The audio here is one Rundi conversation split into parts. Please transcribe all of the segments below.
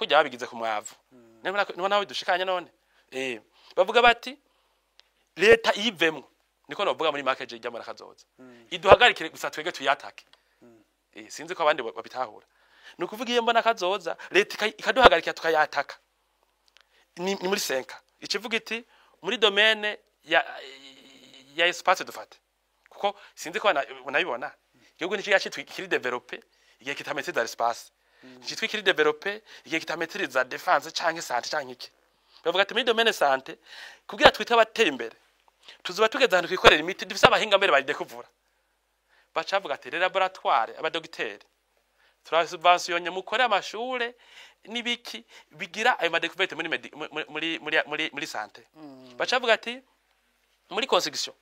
kujya babigize ku mwavu niho nawe dushikanye none bavuga bati leta yivemwe niko novuga muri market ijya muri kazoza iduhagarikire gusa twege tuyatake sinzi ko abandi babitahura no kuvuga iyo mbona kazoza leta ikaduhagarikira tukayataka ni muri senka ikivuga iti muri domaine ya espace dufate kuko sinzi ko nabibona igihugu ni cyitwa kiri developer igihe kitametse dans l'espace cyitwa kiri developer igihe kitametse za defense canke santé canke iki bavuga ati muri domaine santé kugira twita abatera imbere tuzuba tugeze ahantu twikorera imiti dufise abahinga mbere baride kuvura bacavuga ati laboratoire abadogiteri turasubventionnye mukore amashure nibiki bigira ayo madécouverte muri santé bacavuga ati muri construction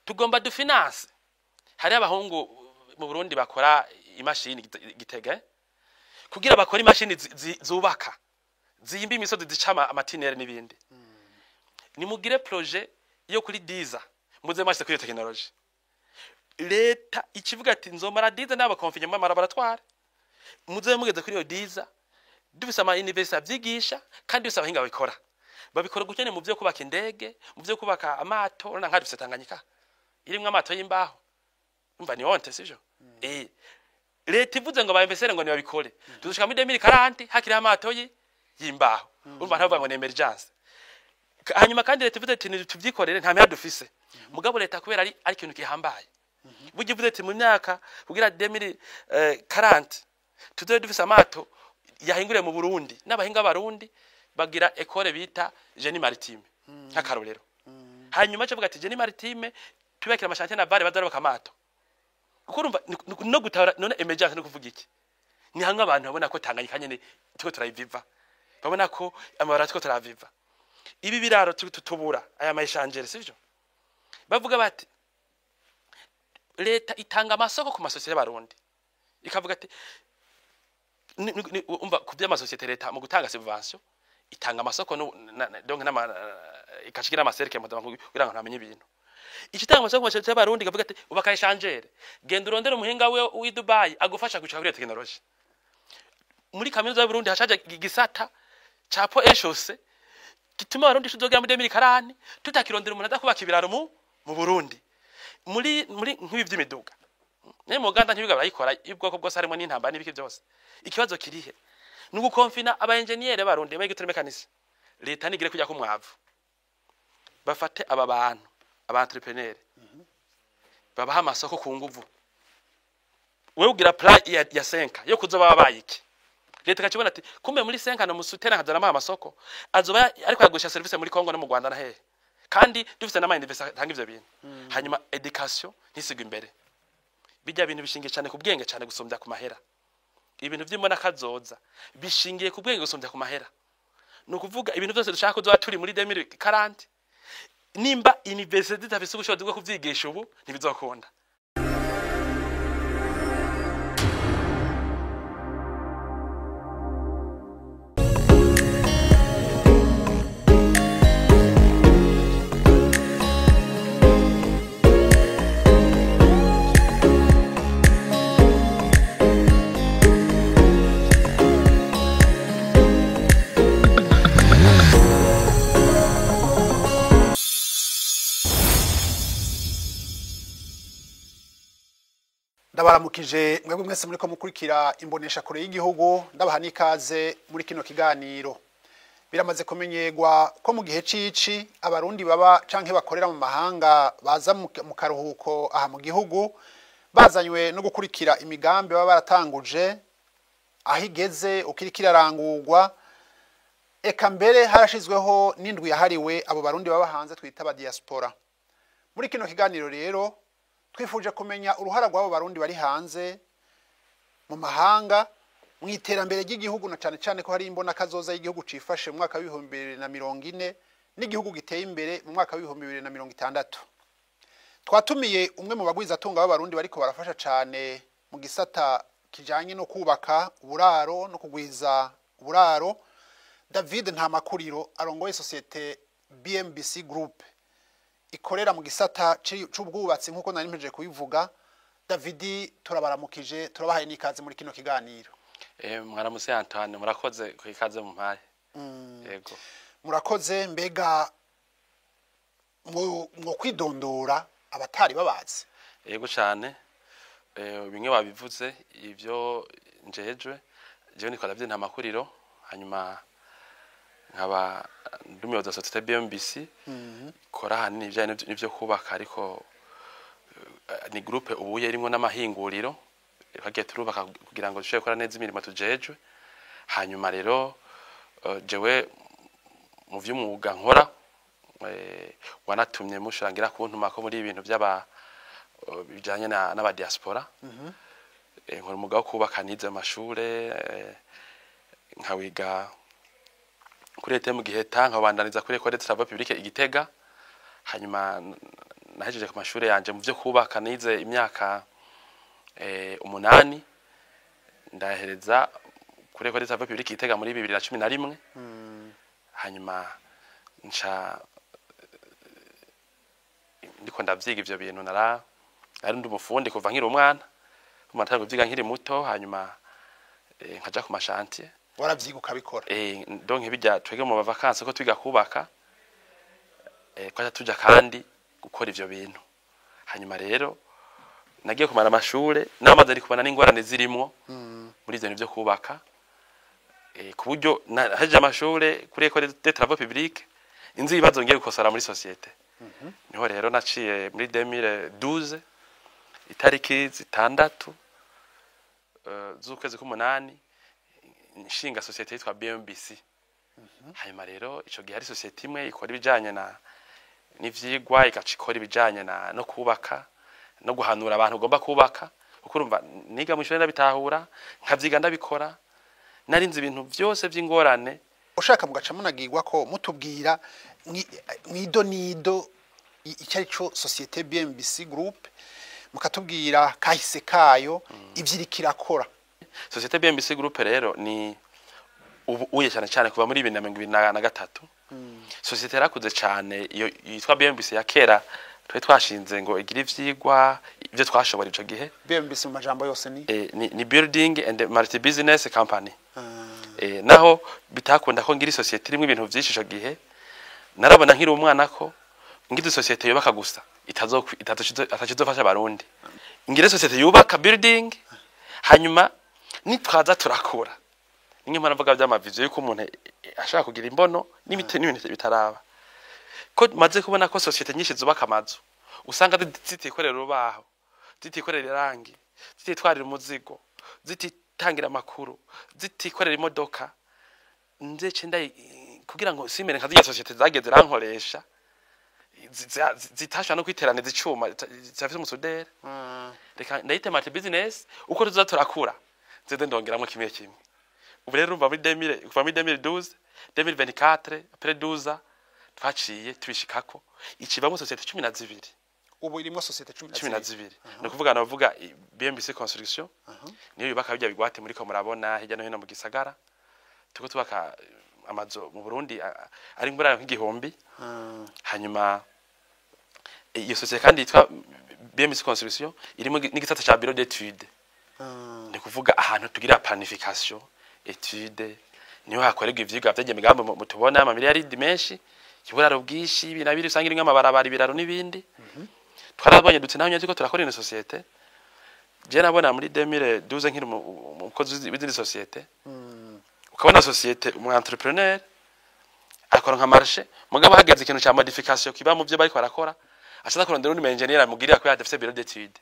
tugomba dufinance hari abahungu mu Burundi bakora imashini Gitega kugira bakora imashini zubaka ziyimba imisozi zicama amatinere nibindi nimugire projet yo kuri diza muze mashe kuri technology leta ikivuga ati nzomara diza naba konfinye mu laboratoire muze mugeze kuri yo diza dufise ama university avyigisha kandi dufise abahinga babikora gukene mu byo kubaka indege mu byo kubaka amato urana nka dufise Tanganyika irimwe amato y'imbaho umva ni honte sivyo leta ivuze ngo bainvestere ngo nibabikore tuzushika muri 2040 hakiri amato y'imbaho umva ntavuga ngo ni emergence hanyuma kandi leta ivuze ati tuvyikorere nta mera dufise mugabo leta kubera ari ikintu kihambaye bugiye ivuze ati mu myaka kugira 2040 tuzoe dufise amato yahinguriye mu Burundi n'abahinga barundi bagira école bita génie maritime nk'akarorero hanyuma cyo vuga ati génie maritime tubekira amashante na bare bazaroka amato kuko urumva no gutara none emergence no kuvuga iki ni hanga abantu babona ko Tanganyika nyene tuko turayiviva babona ko amabara tuko turaviva ibi biraro tutubura aya mayishangere sivyo bavuga bati leta itanga amasoko ku masosiyete y'abarundi ikavuga ati umva ku by'amasosiyete leta mu gutanga subvention itanga amasoko donc ikashikira amaserke mu kugira ngo ntamenye ibintu ikitanga amasoko mu masosiyete y'abarundi ikavuga ati ubakayishangere genda urondere umuhinga we wi Dubai agufasha gushaka kuri technology muri kaminuza y'u Burundi hashaje gisata capo eshose gituma abarundi tuzogera muri 2040 tutakirondera umuntu adakubaka ibiraro mu Burundi muri nk'ibi by'imiduga ne mu Uganda ntibiga barayikora ibwoko bwose harimo n'intamba n'ibiki byose ikibazo kirihe nuko konfina aba engineer barundi bagitura mekanisi leta nigire kujya ku mwavu bafate aba bantu aba entrepreneur babaha amasoko ku nguvu wewe ugira plan ya senka yo kuzoba bayiki leta kacibona ati kumbe muri senka no musutera nkazana amasoko azoba ariko yagusha service muri Kongo no mu Rwanda na hehe kandi dufite na mind tanga ivyo bintu hanyuma education ntisigwa imbere bijya bintu bishingiye cyane ku bwenge cyane gusumbya ku mahera ibintu by'imbona kazoza bishingiye ku bwenge gusumbya ku mahera no kuvuga ibintu byose dushaka kuzoba turi muri 2040 nimba university zafise ubushobozi bwo kuvyigisha ubu ntibizokunda ndabaramukije mwebwe mwese muri ko mukurikira imbonesha kure y'igihugu ndabaha nikaze muri kino kiganiro biramaze kumenyerwa ko mu gihe cici abarundi baba canke bakorera mu mahanga baza mu karuhuko aha mu gihugu bazanywe no gukurikira imigambi baba baratanguje ahigeze ukirikira rangurwa eka mbere harashizweho n'indwi yahariwe abo barundi baba hanze twita aba diaspora muri kino kiganiro rero twifuje kumenya uruhara rw'abo barundi bari hanze mu mahanga mu iterambere ry'igihugu na cyane ko hari imbona kazoza y'igihugu cifashe mu mwaka wa 2040 n'igihugu giteye imbere mu mwaka wa 2060 twatumiye umwe mu bagwiza atunga b'abarundi bariko barafasha cyane mu gisata kijanye no kubaka uburaro no kugwiza uburaro David Ntamakuriro arongoye societe BMBC Group ikorera mu gisata c'ubwubatsi nkuko nari mpeje kubivuga. David turabaramukije turabahaye nikaze muri kino kiganiro. mwaramutse Antoine murakoze ku ikaze mu mpaye. Yego. Murakoze mbega mu kwidondora abatari babazi. Yego cyane. Bimwe babivuze ivyo njejwe jewe niko ndavye nta makuriro hanyuma nkaba ndumuyobozi wa societe BMBC kora hanini ibijanye n'ivyo kubaka ariko ni groupe ubuye irimo n'amahinguriro bagiye turubaka kugira ngo dushobore gukora neza imirimo tujejwe hanyuma rero jewe mu vy'umwuga nkora wanatumye mushangira kuntuma ko muri ibintu by'aba bijanye n'aba diaspora nkora umugabo kubaka nize amashure nkawiga kuri ETM Giheta nkabandaniza kuri Ecole des Travaux Publics Igitega hanyuma nahejeje ku mashure yanje mu byo kubaka nize imyaka 8 ndahereza kuri Ecole des Travaux Publics Igitega muri 2011 hanyuma nca ndiko ndavyiga ivyo bintu ari ndi umufundi kuva nkiri umwana kumatara kuvyiga nkiri muto hanyuma nkaja ku mashantier waravyiga ukabikora donc bijya twege mu vacances ko twiga kubaka kwaje tuja kandi gukora ivyo bintu hanyuma rero nagiye kumara amashure namaze ari kubana n'ingorane zirimwo muri ivyo byo kubaka ku buryo haje amashure kuri Ecole des Travaux Publics inzi ibibazo ngiye gukosora muri societe niho rero naciye muri 2012 itariki zitandatu z'ukwezi k'umunani nshinga societe yitwa BMBC hanyuma rero ico gihe ari societe imwe ikora ibijanye n'ivyigwa igacikora ibijanye no kubaka no guhanura abantu ugomba kubaka ukurumva niga mu ishuri ndabitahura nkavyiga ndabikora narinze ibintu byose vy'ingorane ushaka mugaca munagirwa ko mutubwira mwido nido icyari cyo societe BMBC group mukatubwira kahise kayo ivyirikirakora. Societe BMBC group rero ni uye cyane kuva muri 2023 societe yarakuze cyane iyo yitwa BMBC ya kera twe twashinze ngo igira ivyigwa ivyo twashobora ico gihe. BMBC mu majambo yose ni building and multi business company. Naho bitakunda ko ngira societe irimo ibintu vyinshi ico gihe narabona nkiri umwana ko ngize societe yubaka gusa atazofasha abarundi ngire societe yubaka building hanyuma nitwaza turakura ninge mpanavuga by'amavizyo yuko umuntu ashaka kugira imbono n'ibintu bitaraba ko maze kubona ko societe nyinshi zubaka amazu usanga zitikorera urubaho zitikorera irangi zititwarira umuzigo zititangira amakuru zitikorera imodoka nze cenda kugira ngo simere nkaziya societe zageze rankoresha zitasha no kwiterana zicuma zafite umusudere reka ndayite mate business uko tuzaturakura nzede ndongeramo kimwe ubu rero umva muri 2012 2024 après 12 twaciye tubishikako ikivamo societe 12 ubu irimo societe 12 no kuvuga navuga BMBC construction niyo yubaka bijya bigwate muri ko murabona hirya no hino mu gisagara tuko tubaka amazo mu Burundi ari ngura nk'igihombi hanyuma iyo societe kandi yitwa BMBC construction irimo n'igisata cha bureau d'études ni kuvuga ahantu tugira planification étude niho hakorerwa ivyigwa by'agiye migambo mutubona ama miliyaridi menshi kiburaro bwishi binabiri usangira nk'amabarabara ibiraro n'ibindi twarabonye dutse naho nyaziko turakora ino societe je nabona muri 2012 nkiri umukozi w'izindi societe ukabona societe umu entrepreneur akora nka marché mugabo hageze ikintu cya modification kiba mu byo bari barakora asaza kurondera undi engineer amugirira ko yadafite bureau d'études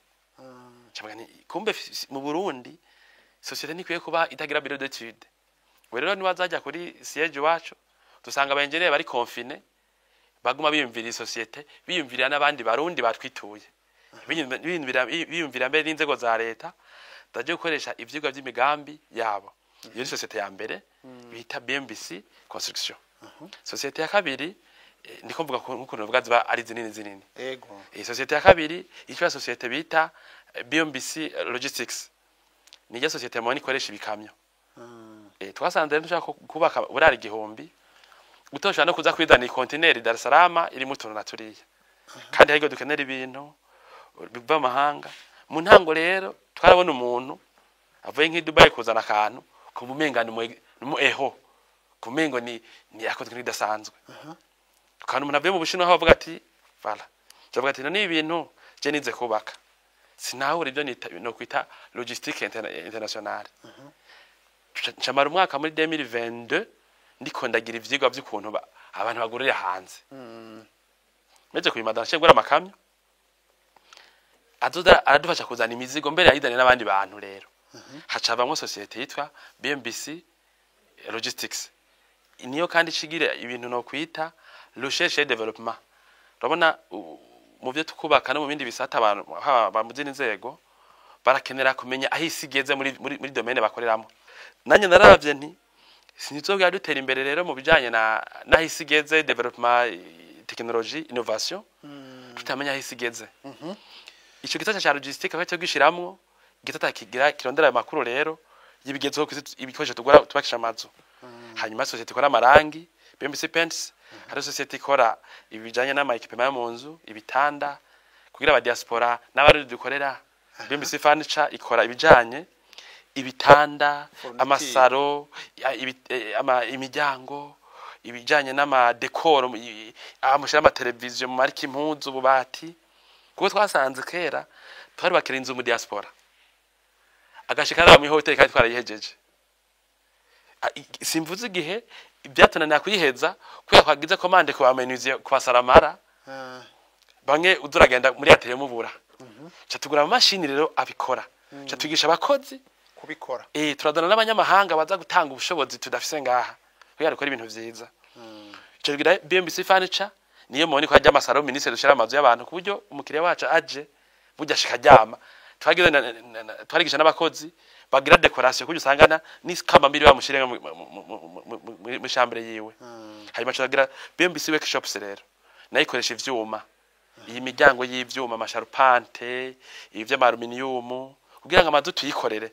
cyabagani kumbe mu Burundi societe nikwiye kuba itagira bureau d'études rero niwazajya kuri siège wacu dusanga aba engineer bari confine baguma biyumvira societe biyumvira n'abandi barundi batwituye biyumvira mbere n'inzego za leta daje gukoresha ivyigwa by'imigambi yabo iyo societe ya mbere bita BMBC construction societe ya kabiri ndiko mvuga ko nuvuga ziba ari zinini yego societe ya kabiri icyo societe bita BMBC logistics ni societe mo nikoresha ibikamyo twasanze nshaka kubaka burari igihombi gutosha no kuza kwizana container Dar es Salaam iri mu tuntu naturiye kandi hariko dukenera ibintu biva mahanga mu ntango rero twarabona umuntu avuye nk'i Dubai kuzana akantu kumumengana mu eho kumengo ni yakozwe n'idasanzwe kandi umuntu avuye mu Bushinwa aho avuga ati voilà javuga ati ni ibintu je nize kubaka sinahura ibyo no kwita logistique internationale ncamara umwaka muri 2022 ndiko ndagira ivyigwa by'ukuntu abantu bagurira hanze meje kubimada nshengura amakamyo azoda aradufasha kuzana imizigo mbere yayidane n'abandi bantu rero hacabamwe societe yitwa BMBC Logistics niyo kandi cigira ibintu no kwita recherche et développement urabona mu byo tukubaka no mu bindi bisata abantu bamuzina inzego barakenera kumenya aho isigeze muri domaine bakoreramo nanye naravye nti sinizobwa dutera imbere rero mu bijanye na isigeze development technology innovation tutamenya aho isigeze ico gitata cha logistique cyo gishiramwo gitata kigira kirondera amakuru rero yibigezeho ibikoresho tugura tubakisha amazu hanyuma societe ikora amarangi BMC Paints hari societe ikora ibijanye n'ama equipment mu nzu ibitanda kugira aba diaspora n'abarundi dukorera BMC Furniture ikora ibijanye ibitanda amasaro imiryango ibijanye n'ama decor amushira ama television mu mariki impuzu bubati kuko twasanze kera twari bakira inzu mu diaspora agashikara mu hotel kandi twarayihejeje simvuze igihe ibyatunanira kuyiheza kuya kwagize commande ku bamenuzie kwa Saramara bamwe uduragenda muri atelier mubura catugura ama machine rero abikora catugisha abakozi kubikora turadana n'abanyamahanga baza gutanga ubushobozi tudafise ngaha kuya gukora ibintu vyiza ico bigira BMBC Furniture niyo mubone ko ajya amasaro ministre dushira amazu y'abantu kuburyo umukiriya wacu aje burya shika ryama twarigisha n'abakozi bagira decoration kuburyo usangana n'ikamba mbiri bamushire mu chambre yiwe hanyuma turagira BMBC workshops rero nayikoresha ivyuma iyi miryango y'ivyuma amasharpante ivyo aluminium kugira ngo amazu tuyikorere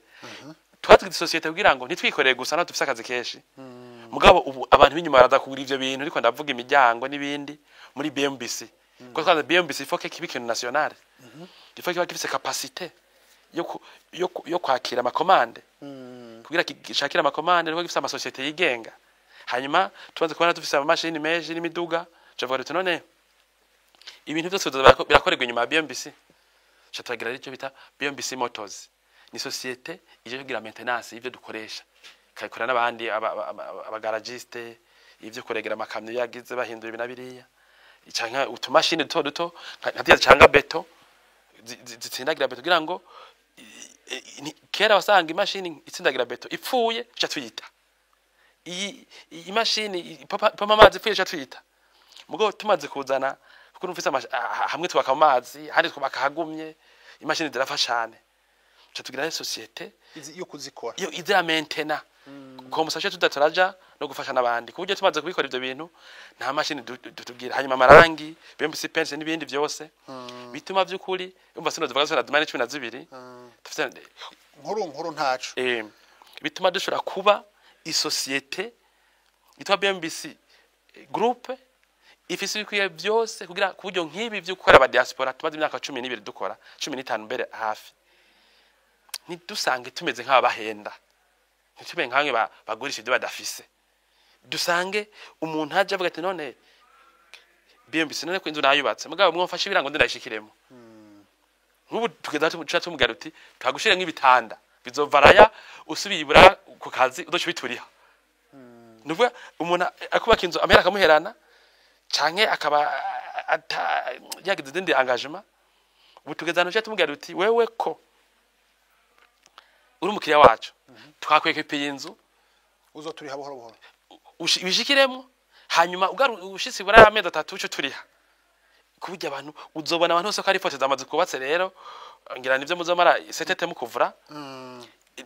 twatwize societe kugira ngo ntitwikorere gusa no dufise akazi keshi mugabo ubu abantu b'inyuma baraza kugura ivyo bintu ariko ndavuga imiryango n'ibindi muri BMBC kuko twaza BMBC faut que kibikintu national il faut qu'il y ait capacité yo kwakira amakomande kugira kishakira amakomande rwo gifisa ama societe yigenga hanyuma tubanze kubona dufise ama machine meje n'imiduga javuga rero none ibintu byose birakorerwa inyuma ya BMBC chatwagira ricyo bita BMBC Motors ni societe ije kugira maintenance y'ivyo dukoresha kayikora n'abandi abagaragiste ivyo kuregera amakamyo yagize bahindura ibinabiriya icanga utumashine duto nka cyanga beto zitsindagira beto kugira ngo kera wasanga imashini itsindagira beto ipfuye cyo tuyita iyi imashini papa amazi ipfuye cyo tuyita mugo tumaze kuzana kuko numvise hamwe tubaka amazi handi twubaka hagumye imashini zirafashane cyo tugira societe yo kuzikora yo izira maintainer ko musashe tudataraja no gufasha nabandi kuburyo tumaze kubikora ivyo bintu nta mashini tutugira hanyuma amarangi BMC Paints n'ibindi byose bituma byukuri umva sino zivuga zona 12 tufite nkuru ntacu bituma dushobora kuba isociete yitwa BMBC group ifise bikwiye byose kugira kuburyo nk'ibi byo gukora aba diaspora tumaze imyaka 12 dukora 15 mbere hafi ni dusange tumeze nk'abahenda ntitube nkange bagurisha ibyo badafise dusange umuntu haje avuga ati none BMBC none ko inzu nayubatse mugabo mwofashe ibirango ndashikiremo nk'ubu tugeza tumugara uti twagushire nk'ibitanda bizovaraya usubibura ku kazi udocibituriha nuvuga umuntu akubaka inzu amera kamuherana canke akaba yagize izindi engagement ubu tugeza no tumugara uti wewe ko uri umukiriya wacu twakweke y'inzu uzoturiha buhoro buhoro ubishikiremo hanyuma ushitsi bura amezi 3 cyo turiha kubujya abantu uzobona abantu bose ko ari foto zamaze kubatse rero ngira nivyo muzomara setete mu kuvura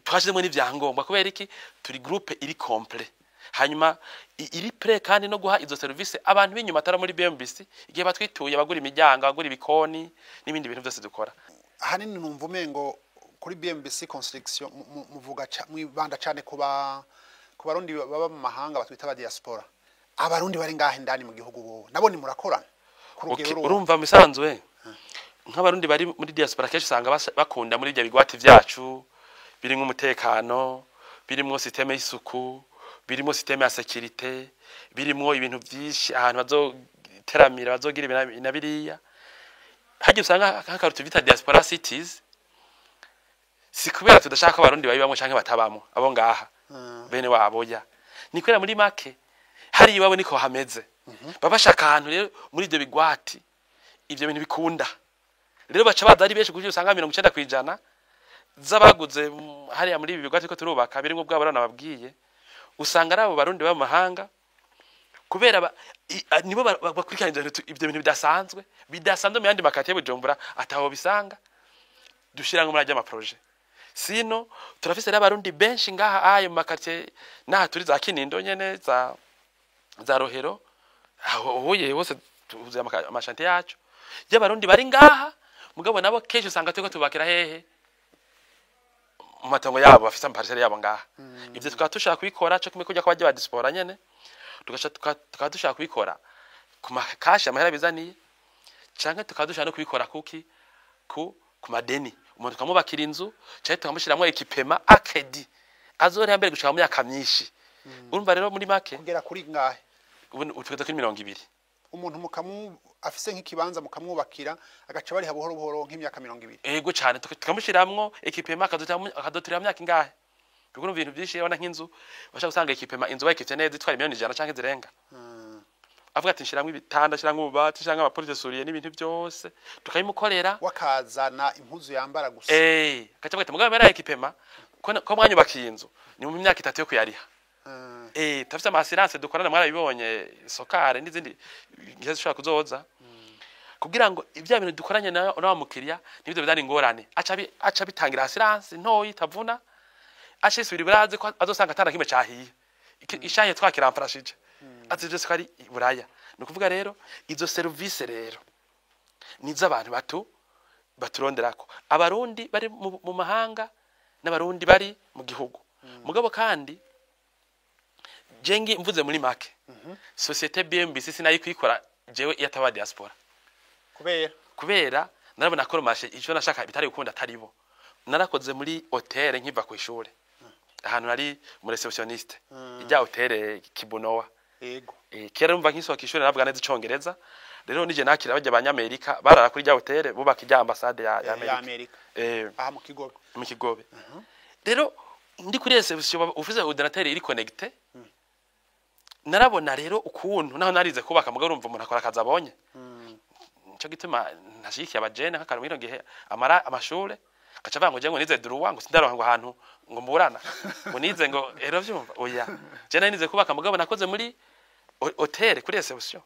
twashizemo n'ivyangombwa kubera iki turi groupe iri complet hanyuma iri pre kandi no guha izo service abantu b'inyuma atara muri BMBC igihe batwituye abagura imiryango abagura ibikoni n'ibindi bintu byose dukora hanini numva umengo kuri BMBC construction muvuga mwibanda cyane ku barundi baba mu mahanga batwita ba diaspora abarundi bari ngahe ndani mu gihugu bo nabone murakorana urumva misanzwe nk'abarundi bari muri diaspora keshi sanga bakunda muri bya bigwati vyacu biri nk'umutekano birimo systeme y'isuku, birimo systeme ya sécurité, birimo ibintu byinshi ahantu bazoteramira bazogira inabiriya. Haje usanga nk'akarutu bita diaspora cities, si kubera tudashaka abarundi babibamo canke batabamo abo ngaha bene wabo ya ni kwera muri make hari iwabo niko hameze. Babashaka ahantu rero muri ibyo bigwati ibyo bintu bikunda rero baca baza ari benshi kuko usanga 90% z'abaguze hariya muri ibi bigwati ko turubaka birimo bwabo nababwiye, usanga ari abo barundi b'amahanga kubera nibo bakurikirana ibyo bintu bidasanzwe mu yandi makati ya Bujumbura ataho bisanga dushiranga muri ajya projet. Sino turafise abarundi benshi ngaha ayo makati naha turi za Kinindo nyene za Rohero aho yose tuvuze amashante yacu y'abarundi bari ngaha, mugabo nabo kesho usanga tweko tubakira hehe mu matongo yabo bafise amaparcelle yabo ngaha. Ivyo tukaba dushaka kubikora cyo kumwe kujya kwa baje ba diaspora nyene tukaba dushaka kubikora ku makashi amahera bizaniye canke tukaba dushaka no kubikora ku madeni, umuntu kamubakira inzu cyane tukamushiramwe ekipema akedi azore hambere gushaka mu myaka myinshi. Urumva rero muri make kugera kuri ngahe ubu tugeze kuri 20. Umuntu afise nk'ikibanza mukamwubakira agaca bari buhoro buhoro nk'imyaka 20. Ego cyane tukamushiramwo ekipema akadotira myaka ingahe. Kuko ibintu byinshi yabona nk'inzu bashaka gusanga ekipema inzu bayikifite neza itwara miliyoni 100 canke zirenga. Avuga ati nshiramwe ibitanda shiramwe ububati shanga abapolice suriye n'ibintu byose tukayimukorera wakazana impuzu yambara gusa. Kaca bwete mugabo mera ekipema ko mwanyubakiye inzu ni mu myaka 3 yo kuyariha. Tafite amasirance dukorana mwarabibonye sokare n'izindi ngiye zishobora kuzoza kugira ngo ibya bintu dukoranye na mukiriya nibyo bidani ngorane aca bitangira asirance ntoyi tavuna ashesubira biraze ko azosanga atana kimwe cahiye ishaye twakira amfrashije azije sikari buraya. Nukuvuga rero izo service rero niza abantu baturonderako abarundi bari mu mahanga n'abarundi bari mu gihugu. Mugabo kandi jengi mvuze muri make societe BMBC sinayi kwikora jewe yataba diaspora kubera narabona ko romashe icyo nashaka bitari gukunda ataribo. Narakoze muri hotel nkiva ku ishuri ahantu nari mu receptioniste ijya hotel Kibunowa. Kera umva nk'isohoka ishuri naravuga neza icongereza rero nije nakira bajya abanyamerika barara kuri ijya hotel bubaka ijya ambassade ya Amerika aha mu Kigobe. Rero ndi kuri reception ufise ordinateur iri connecté narabona rero ukuntu naho narize kubaka mugabo urumva umuntu akora akazi abonye cyo gituma nashikiye abajene nk'akarumiro gihe amashure gaca vango je ngo nize duruwa ngo sindaronka ngo ahantu ngo mburana ngo nize ngo ero vyumva oya je nize kubaka mugabo nakoze muri hotel kuri reception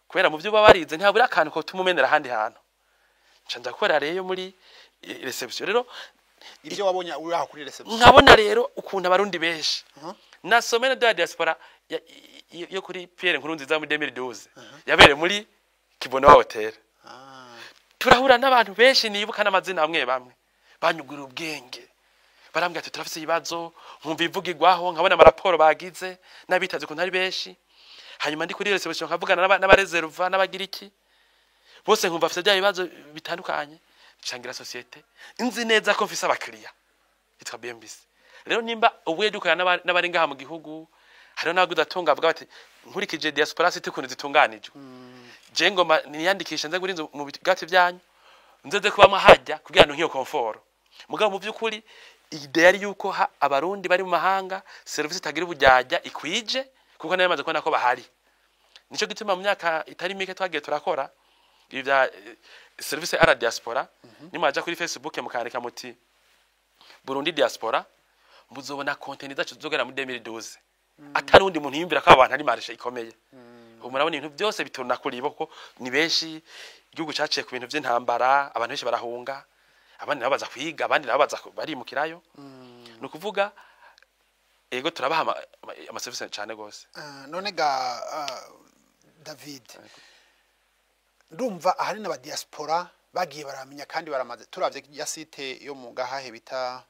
kubera mu byo babarize ntabura akantu ko tumumenera handi hantu nca gukora rero muri reception. Rero ibyo wabonye uri aho kuri reception nkabona rero ukuntu abarundi benshi nasomene de diaspora yo kuri Pierre Nkurunziza mu 2012 yabere muri Kibonowa hotel. Turahura n'abantu benshi nibuka n'amazina amwe bamwe banyugura ubwenge barambwira ati turafise ibibazo nkumva ivugirwaho nkabona amaraporo bagize nabitaze ko ntari benshi. Hanyuma ndi kuri reception nkavugana n'abareserva n'abagiriki bose nkumva afite bya bibazo bitandukanye cangira societe inzi neza ko mfise abakiriya yitwa BMBC. Rero nimba ubuye dukorana n'abari ngaha mu gihugu hariho nago udatunga avuga bati nkurikije diaspora city kuntu zitunganijwe je ngoma niyandikisha nze kuri mu bigati byanyu nzeze kubamwe hajya kugira ngo nkiyo comfort. Mugabo mu byukuri idea ari yuko abarundi bari mu mahanga service itagira ubujyajya ikwije kuko nayo maze kubona ko bahari. Nico gituma mu myaka itari mike twagiye turakora ibi bya service ara diaspora. Nimaja kuri Facebook mukandika muti Burundi diaspora muzobona content zacu zogera muri 2012 atari undi muntu yimvira ko abantu ari marisha ikomeye. Murabona ibintu byose bituruna kuri bo ko ni benshi igihugu cyaciye ku bintu by'intambara abantu benshi barahunga abandi nabaza kwiga abandi nabaza bari mu kirayo. No kuvuga ego turabaha ama service cyane gose. None ga David ndumva ahari n'aba diaspora bagiye baramenya kandi baramaze turavye ya site yo mu gahahe bita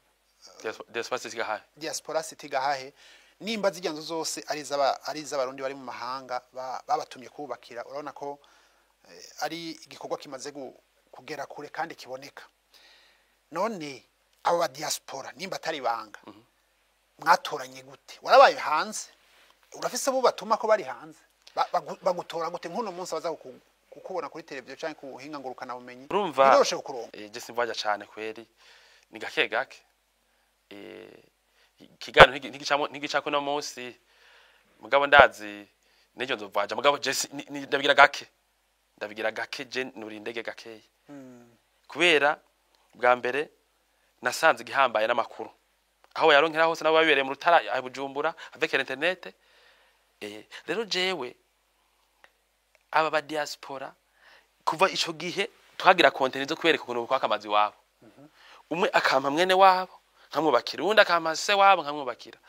diaspora city gahahe nimba zijyanzo zose ari z'abarundi bari mu mahanga babatumye kubakira. Urabona ko ari igikorwa kimaze kugera kure kandi kiboneka. None abo ba diaspora nimba atari banga mwatoranye gute warabaye hanze urafise abo batuma ko bari hanze bagutora gute nk'uno munsi baza kukubona kuri televiziyo canke ku buhinga ngurukana bumenyi urumva biroroshe kukuronka je simvaja cane kweri ni gake gake kigano ntigicako no munsi mugabo ndazi nejo nzovaja mugabo je ndabigira gake je nuri indege gake kubera bwa mbere nasanze gihambaye n'amakuru aho yaronkera hose nabo babibereye mu rutara abujumbura avec internet rero jewe aba ba diaspora kuva ico gihe twagira content zo kwereka ukuntu kwa kamazi wabo umwe akampa mwene wabo nkamwubakira undi akampa se wabo nkamwubakira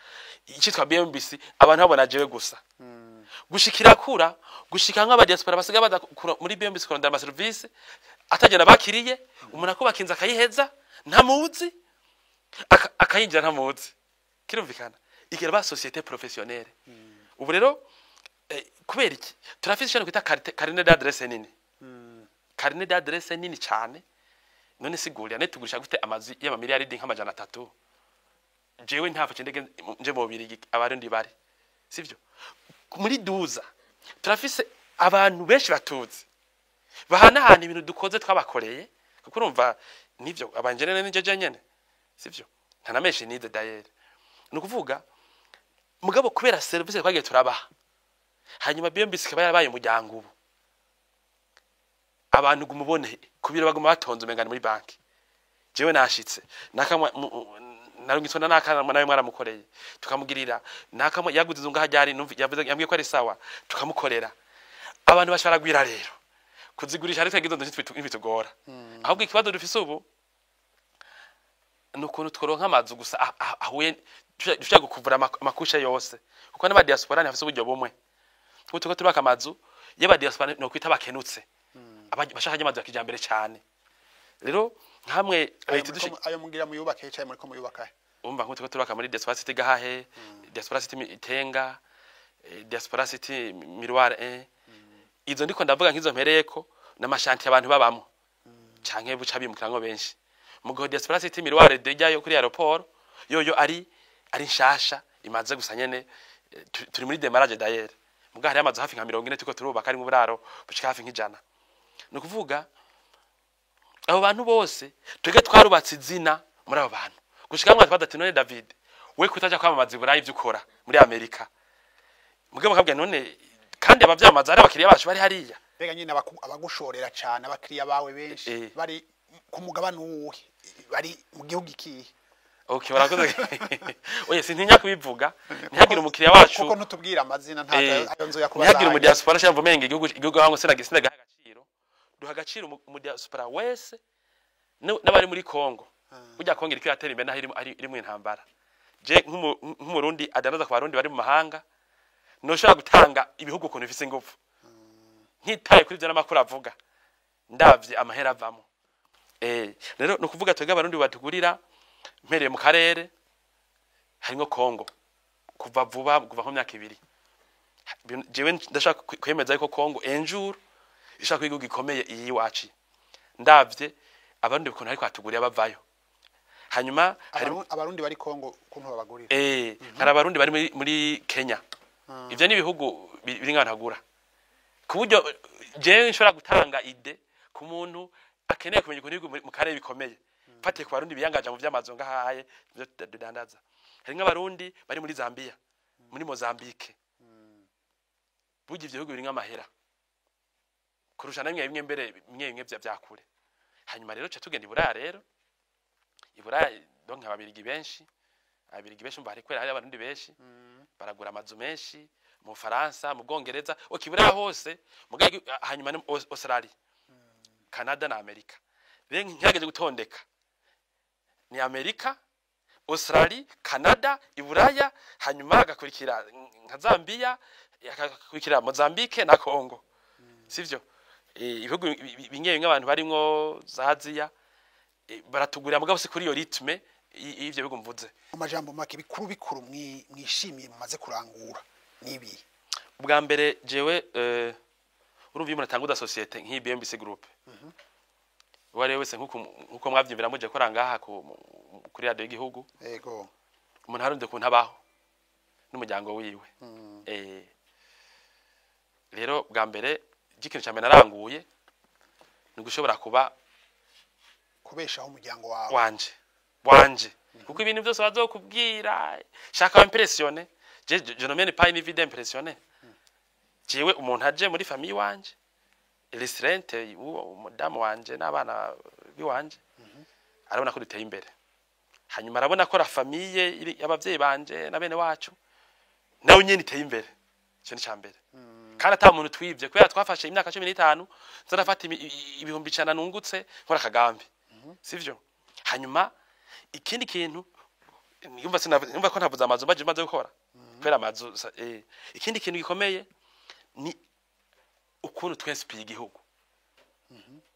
icitwa BMBC abantu babona jewe gusa gushikira kura gushika nk'aba diaspora basiga baza muri BMBC kurondera ama service atagenda bakiriye umuntu akubakinza akayiheza ntamuzi akayinjira ntamuzi kirumvikana ikira ba société professionnelle ubu rero kubera iki turafise cyane kwita carnet d'adresse nini carnet d'adresse nini cyane none sigurira ne tugurisha gute amazi y'ama miliyaridi nk'amajana 3 jewe ntafa cendege nje mu Birigi abarundi bari sivyo muri duza turafise abantu benshi batuzi bahanahana ibintu dukoze twabakoreye kuko urumva nivyo abanjene n'injeje nyene sivyo ntanameshe nide dayere nukuvuga mugabo kubera service twagiye turabaha hanyuma BMBC kaba yarabaye umuryango ubu abantu gumubone kubira baguma batonze umengana muri banki jewe nashitse nakamwe narungitsona nakana nawe mwaramukoreye tukamugirira nakamwe yaguze zunga hajyari yavuze yambwiye ko ari sawa tukamukorera abantu basharagwira rero kuzigurisha ari twagize nditugora ahubwo ikibazo dufise ubu nukuntu tworonka amazu gusa ahuye dushaka gukuvura amakusha yose kuko n'aba diaspora ntafise uburyo bumwe kuko tuko turaka amazu y'aba diaspora no kwita bakenutse bashaka amazu ya kijambere cyane rero nkamwe ayo mugira muyubaka yicaye muri ko muyubaka umva nko tuko turaka muri diaspora city gahahe diaspora city itenga diaspora city miroir izo ndiko ndavuga nkizo mpereko n'amashanti abantu babamo canke buca bimukirango benshi mugo diaspora city miroir dejayo kuri aeroport yoyo ari nshasha imaze gusa nyene turi muri demarage d'ailleurs muga hari amazu hafi nka 40 tuko turubaka ari mu buraro bushika hafi nk'ijana no kuvuga abo bantu bose twege twarubatse izina muri abo bantu gushika mwa twada none David we kutaja kwamamaza iburayi byukora muri Amerika mugabo kabwe none kandi abavyamaza ari abakiriya bacu bari hariya bega nyine abagushorera cyane abakiriya bawe benshi bari ku mugabane uwuhe bari mu gihugu ikihe okay barakoze oye sintinya kubivuga ntihagire umukiriya wacu kuko ntutubwira amazina ntayo nzo yakubaza ntihagire mu diaspora cyangwa menge igihugu hango sinaga agaciro duha agaciro mu diaspora wese n'abari muri Kongo burya Kongo iriko yatera imbere naho iri mu intambara je nk'umurundi adanaza ku barundi bari mu mahanga no shaka gutanga ibihugu kuntu bifise ingufu ntitaye kuri byo n'amakuru avuga ndavye amahera avamo rero no kuvuga twega abarundi batugurira mpereye mu karere harimo Kongo kuva vuba kuva mu myaka 2 jewe ndashaka kwemeza yuko Kongo enjour ishaka kwigihugu gikomeye iyi waci ndavye abarundi bikuntu ariko atuguriye bavayo hanyuma abarundi bari Kongo kuntu babagurira hari abarundi bari muri Kenya ivyo ni bihugu biri nk'antagura kuburyo jewe nshobora gutanga ide ku muntu akeneye kumenya ukuntu mu karere bikomeye fatiye ku barundi biyangaje mu vy'amazu ngahaye byo dandaza hari nk'abarundi bari muri Zambia muri Mozambique burya ivyo bihugu biri nk'amahera kurusha namwe bimwe mbere bimwe vyakure hanyuma rero cyo tugenda iburaya rero iburaya donc ababirigi benshi mbari kwera hari abarundi benshi baragura amazu menshi mu Faransa mu Bwongereza okiburaya hose mugage hanyuma no Australia Canada na Amerika rero ntiyageje gutondeka ni Amerika Australia Canada iburaya hanyuma agakurikira nka Zambia akakurikira Mozambique na Congo sivyo ibihugu binyewe nk'abantu barimo za Aziya baratugurira mugabo se kuri yo ritme ivyo bihugu mvuze amajambo make bikuru mwishimiye mumaze kurangura nibi ubwa mbere jewe urumva umuntu atanguza societe nk'i BMBC group wari wese nkuko mwavyimvira muje ko rangaha kuri radio y'igihugu yego umuntu harunze kuntu abaho n'umuryango wiwe. Rero bwa mbere ikintu cyane naranguye ni gushobora kuba kubeshaho umuryango wawe wanje kuko ibintu byose bazokubwira shaka wa impressione je no mene pas une vie d'impressionner jewe umuntu aje muri famille wanje restaurante umudamu wanje n'abana biwanje arabona ko duteye imbere hanyuma arabona ko la famille y'abavyeyi banje na bene wacu nawe nyene iteye imbere cyo ni cyambere kandi ata muntu twivye kubera twafashe imyaka 15 nzarafata ibihumbi 100 nungutse nkora kagambi sivyo hanyuma ikindi kintu yumva ko ntavuze amazu baje maze gukora kubera amazu ikindi kintu gikomeye ni ukuntu twinspire igihugu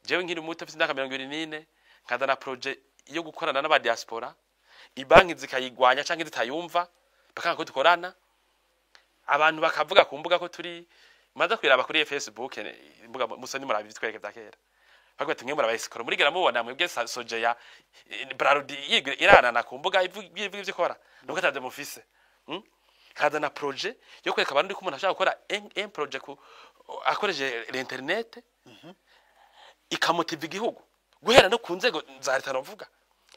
jewe nkiri muto mfite imyaka 24 nkazana projet yo gukorana n'aba diaspora ibanki zikayigwanya canke zitayumva bakanga ko dukorana abantu bakavuga ku mbuga ko turi maze kwiraba kuri Facebook imbuga musoni murabi bitwerekeza kera bagwa tumwe murabayisikora murigera mubona mwebwe soje ya Brarudi irana ku mbuga ivyo kora nuko ataze mufise kaza na projet yo kwereka abantu ko umuntu ashaka gukora un projet ku akoreje l'internet ikamotiva igihugu guhera no ku nzego za leta novuga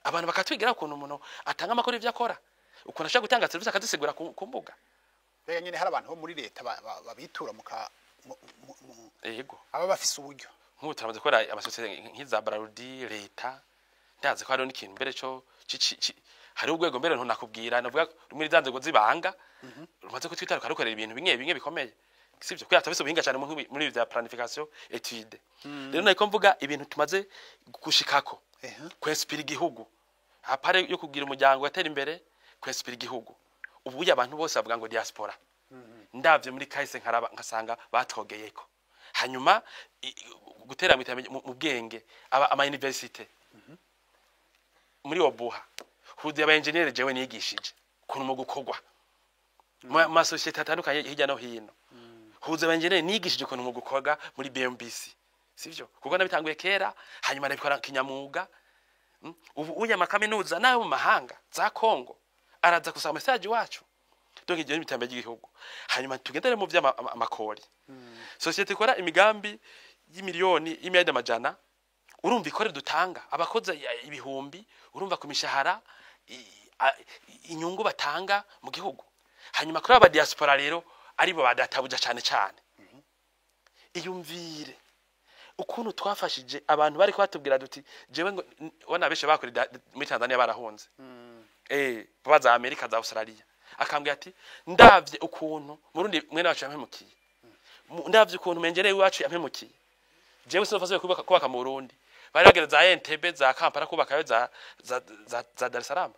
abantu bakatwigira ukuntu umuntu atanga amakuru ivyo akora ukuntu ashaka gutanga service akazisigura ku mbuga rega nyene hari abantu bo muri leta babitura yego aba bafise uburyo nk'ubu turamaze gukora amasosiyete nk'iza Brarudi leta ndaze ko hariho n'ikintu mbere cyo hari urwego mbere ntunakubwira navuga rumwe zanzego zibanga rumaze ko twitaruka rukorera ibintu bimwe bikomeye sivyo kuya tabise ubuhinga cyane muri bya planification étude rero nako mvuga ibintu tumaze gushikako kwinspire igihugu apare yo kugira umuryango watera imbere kwinspire igihugu ubu abantu bose bavuga ngo diaspora ndavye muri kahise nkaraba nkasanga batwogeyeko hanyuma gutera mu bwenge ama university muri obuha huzi aba engineer jewe nigishije kuntu mu gukogwa ma societe atandukanye hirya no hino huzi aba engineer nigishije kuntu mu gukogwa muri BMBC sivyo kuko nabitanguye kera hanyuma nabikora kinyamuga ubu uya makaminuza nayo mu mahanga za Kongo araza kusaba message wacu donc igihe n'ibitambe by'igihugu hanyuma tugendere mu vy'amakori societe ikora imigambi y'imiliyoni y'imyenda amajana urumva ikore dutanga abakoze ibihumbi urumva ku mishahara inyungu batanga mu gihugu hanyuma kuri aba diaspora rero aribo badatabuja cyane iyumvire ukuntu twafashije abantu bari kwatubwira duti jewe ngo wana beshe bakuri muri Tanzania barahunze baza Amerika za Australia akambwira ati ndavye ukuntu murundi mwene wacu yampemukiye ndavye ukuntu mengereye wacu yampemukiye jewe sinofaswe kubaka mu Burundi bari bagereza Entebbe za Kampala kubaka za Dar es Salaam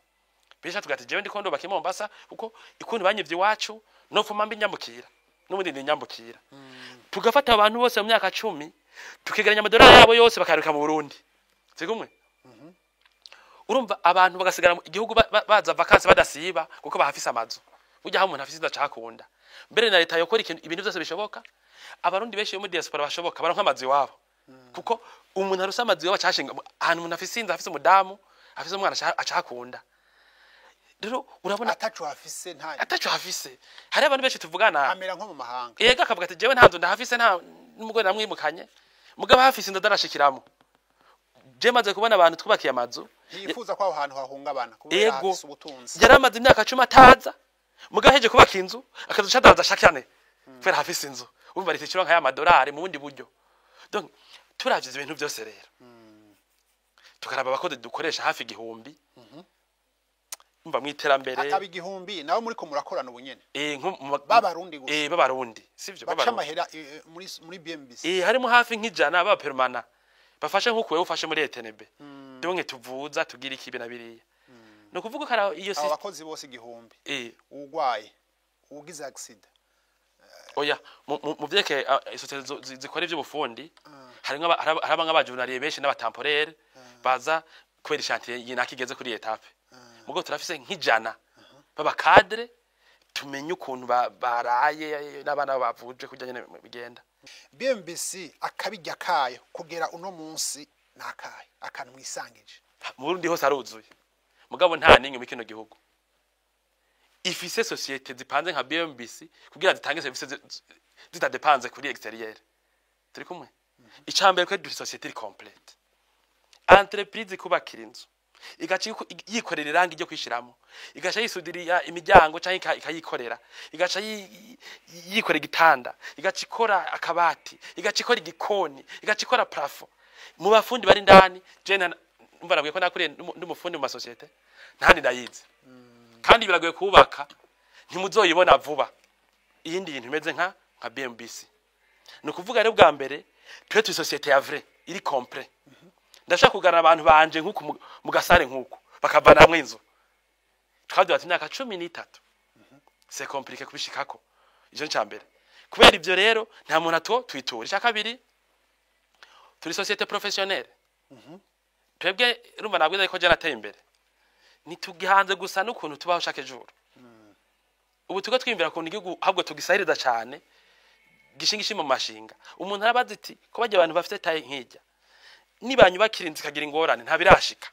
bisha tugati jewe ndikondo bake Mombasa kuko ikuntu banyivye wacu no fuma mbi nyambukira n'ubundi ni nyambukira tugafata abantu bose mu myaka 10 tukigeranya amadolari yabo yose bakaruka mu Burundi sigumwe urumva abantu bagasigara igihugu baza vacances badasiba kuko bahafise amazu burya ha umuntu afise ndacakunda mbere na leta yokora ibintu byose bishoboka abarundi benshi mu diaspora bashoboka baronka amazu wabo kuko umuntu arusa amazu wabo cyashinga ahantu umuntu afise inza afise umudamu afise umwana acakunda rero urabona atacu hafise hari abantu benshi tuvugana amera nko mu mahanga yega akavuga ati jewe ntanzu ndahafise nta n'umugore namwimukanye mugabo hafise ndadarashikiramo je maze kubona abantu twubakiye amazu yifuza ko aho hantu hahungabana kubera hafise ubutunzi yaramaze imyaka 10 ataza mugaheje kubaka inzu akazu cadaza shakane kubera hafise inzu umva leta cyo nka ya madolari mu bundi buryo donc turavyize ibintu byose rero tukaraba abakozi dukoresha hafi igihumbi umva mwiterambere akaba igihumbi nawe muri ko murakorana ubunyene babarundi gusa babarundi sivyo bacamahera muri BMBC harimo hafi nk'ijana baba permanent bafashe nkuko ufashe muri ETNB donke tuvuza tugira ikibe na biriya no kuvuga kara iyo abakozi bose igihumbi ugwaye ugize accident oya mu vyeke societe zikora ivyo bufundi harimo nk'abajurnalier benshi n'abatemporaire baza kwera chantier yinakigeze kuri etape mugo turafise nk'ijana baba cadre tumenye ukuntu baraye n'abana bavuje kujyanye bigenda BMBC akabijya kayo kugera uno munsi nakaye akantu mwisangije mu Burundi hose aruzuye mugabo nta ninyo mu kino gihugu ifise societe zipanze nka BMBC kugira zitange service zitadepanze kuri exterieur turi kumwe icambere kwe dufise societe iri complete entreprise kubakira inzu igaca yikorera irangi ryo kwishiramo igaca yisudiriya imiryango canke ikayikorera igaca yikorera igitanda igaca ikora akabati igaca ikora igikoni igaca ikora plafond mu bafundi bari ndani je umva nabwiye ko nakuriye ndumufundi mu masociete ntandi ndayizi kandi biragoye kubaka ntimuzoyibona vuba iyindi bintu imeze nka BMBC no kuvuga rero bwa mbere twe societe ya vrai iri complet ndashaka kugana abantu banje nkuko mu gasare nkuko bakavana hamwe inzu twadi bati myaka 13 c'est compliqué kubishikako ijo ncambere kubera ivyo rero nta muntu ato twitura cya kabiri turi societe professionnelle twebwe rumva nabwiza ko je nateye imbere nitugihanze gusa n'ukuntu tubaho shake juru ubu tugo twimvira ko n'igihugu ahubwo tugisahiriza cyane gishingishi mu mashinga umuntu arabaza ati ko bajya abantu bafite taye nkijya nibanyubakira inzi kagira ingorane nta birashika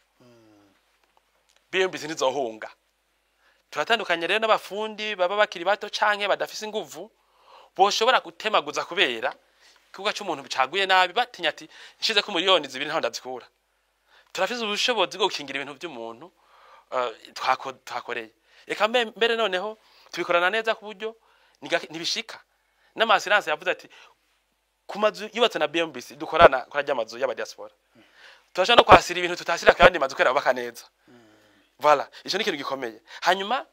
BMBC nizohunga turatandukanye rero n'abafundi baba bakiri bato canke badafise inguvu boshobora gutemaguza kubera kuko cy'umuntu bicaguye nabi batinya ati nshize ko miliyoni 2 ntaho ndazikura turafise ubushobozi bwo gukingira ibintu by'umuntu twakoreye eka mbere noneho tubikorana neza ku buryo nibishika n'amasilance yavuze ati kumazu yubatse na BMBC dukorana kurajya amazu y'aba diaspora turashaka no kwasira ibintu tutasira kandi mazu kwera baka neza voilà ico ni kintu gikomeye hanyuma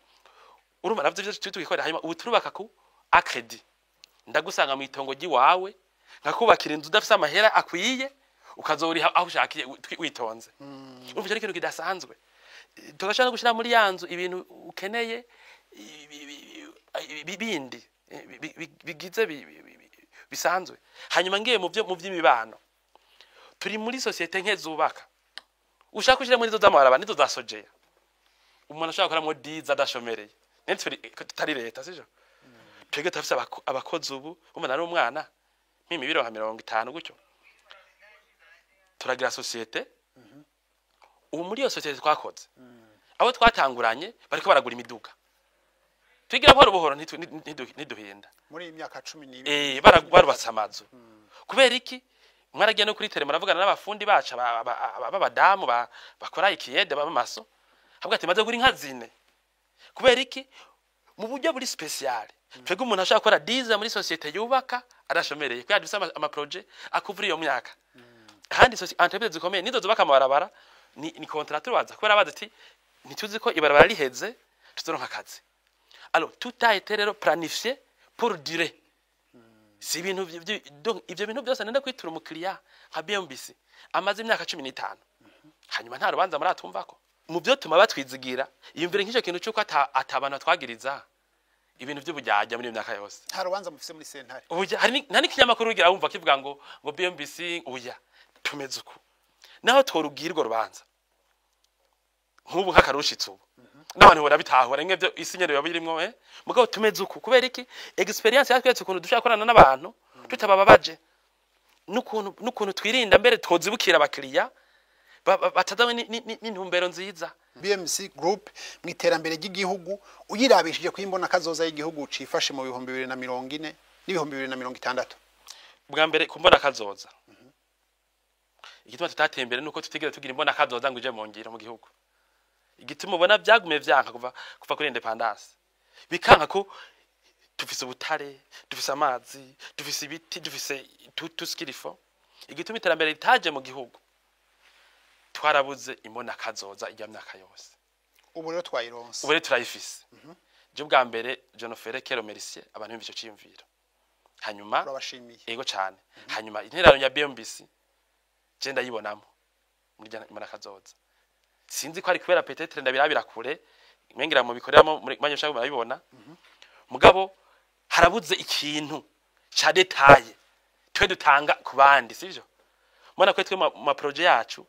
urumva navyo byo tubikorera hanyuma ubu turubaka ku accredit ndagusanga mu itongo giwawe nkakubakira inzu udafise amahera akwiye ukazoriha aho ushakiye witonze urumva ico kintu kidasanzwe tugashaka gushira muri yanzu ibintu ukeneye bibindi bigize bisanzwe hanyuma ngiye mu by'imibano turi muri societe nkezubaka ushaka kushira muri zo zamaraba nizo zasojera umuntu ashaka gukora mu diza adashomereye netse tutari leta sije twege tafise abakozi ubu umwana ari umwana mimibiro nka 50 gutyo turagira societe ubu muri iyo societe twakoze abo twatanguranye bariko baragura imiduga twigira buhoro buhoro ntiduhinda muri imyaka 12 barubatse amazu kubera iki mwaragiye no kuri tele muravugana n'abafundi baca babadamu bakora ikiyede bamaso habwa ati maze guri nka zine kubera iki mu buryo buri special twege umuntu ashaka gukora diza muri societe yubaka arashomereye kwa dufise ama projet akuvura iyo myaka kandi entreprise zikomeye nizo zubaka amabarabara ni contracteur waza kubera baza ati nituzi ko ibarabara riheze tuzoronka akazi alors tout a été planifié pour durer si ibintu ivyo bintu byose nenda kwitura umukiriya nka BMBC amaze imyaka 15 hanyuma nta rubanza muratumvako mu byo tuma batwizigira iyumvire nk'icyo kintu cyuko atabana twagiriza ibintu by'ubujyajya muri imyaka yose nta rubanza mufise muri sentare ubujya hari nani kinyamakuru ugira wumva kivuga ngo BMBC uya tumeze uko naho tworugirwa rubanza nk'ubu nk'akarushitse ubu n'abantu barabitahura nk'ibyo isinyero yabirimwo mugabo tumeze uko kubera iki experience yatwetse ukuntu dushaka korana n'abantu tutabababaje n'ukuntu twirinda mbere twozibukira abakiriya batadawe n'intumbero nziza BMC Group mu iterambere ry'igihugu uyirabishije kwimbona kazoza y'igihugu cifashe mu 2040 n'ibihumbi 2060 bwa mbere kumbona kazoza igituma tutateye imbere nuko tutigera tugira imbona kazoza ngo ije mu ngiro mu gihugu igituma ubona byagume vyanka kuva kuri independence bikanka ko tufise ubutare dufise amazi dufise ibiti dufise tuskirifo igituma iterambere ritaje mu gihugu twarabuze imbona kazoza ijya myaka yose ubu rero twayironse ubu rero turayifise je bwa mbere Jonofere Kero Mercier abantu b'ivyo cimvira hanyuma turabashimiye yego cyane hanyuma interano ya BMBC je ndayibonamo muri imbona kazoza sinzi ko ari kubera peut-être ndabirabira kure mengira mu bikoreramo muri manyosha barabibona mugabo harabuze ikintu cha detail twe dutanga ku bandi sivyo mbona ko twe ma projet yacu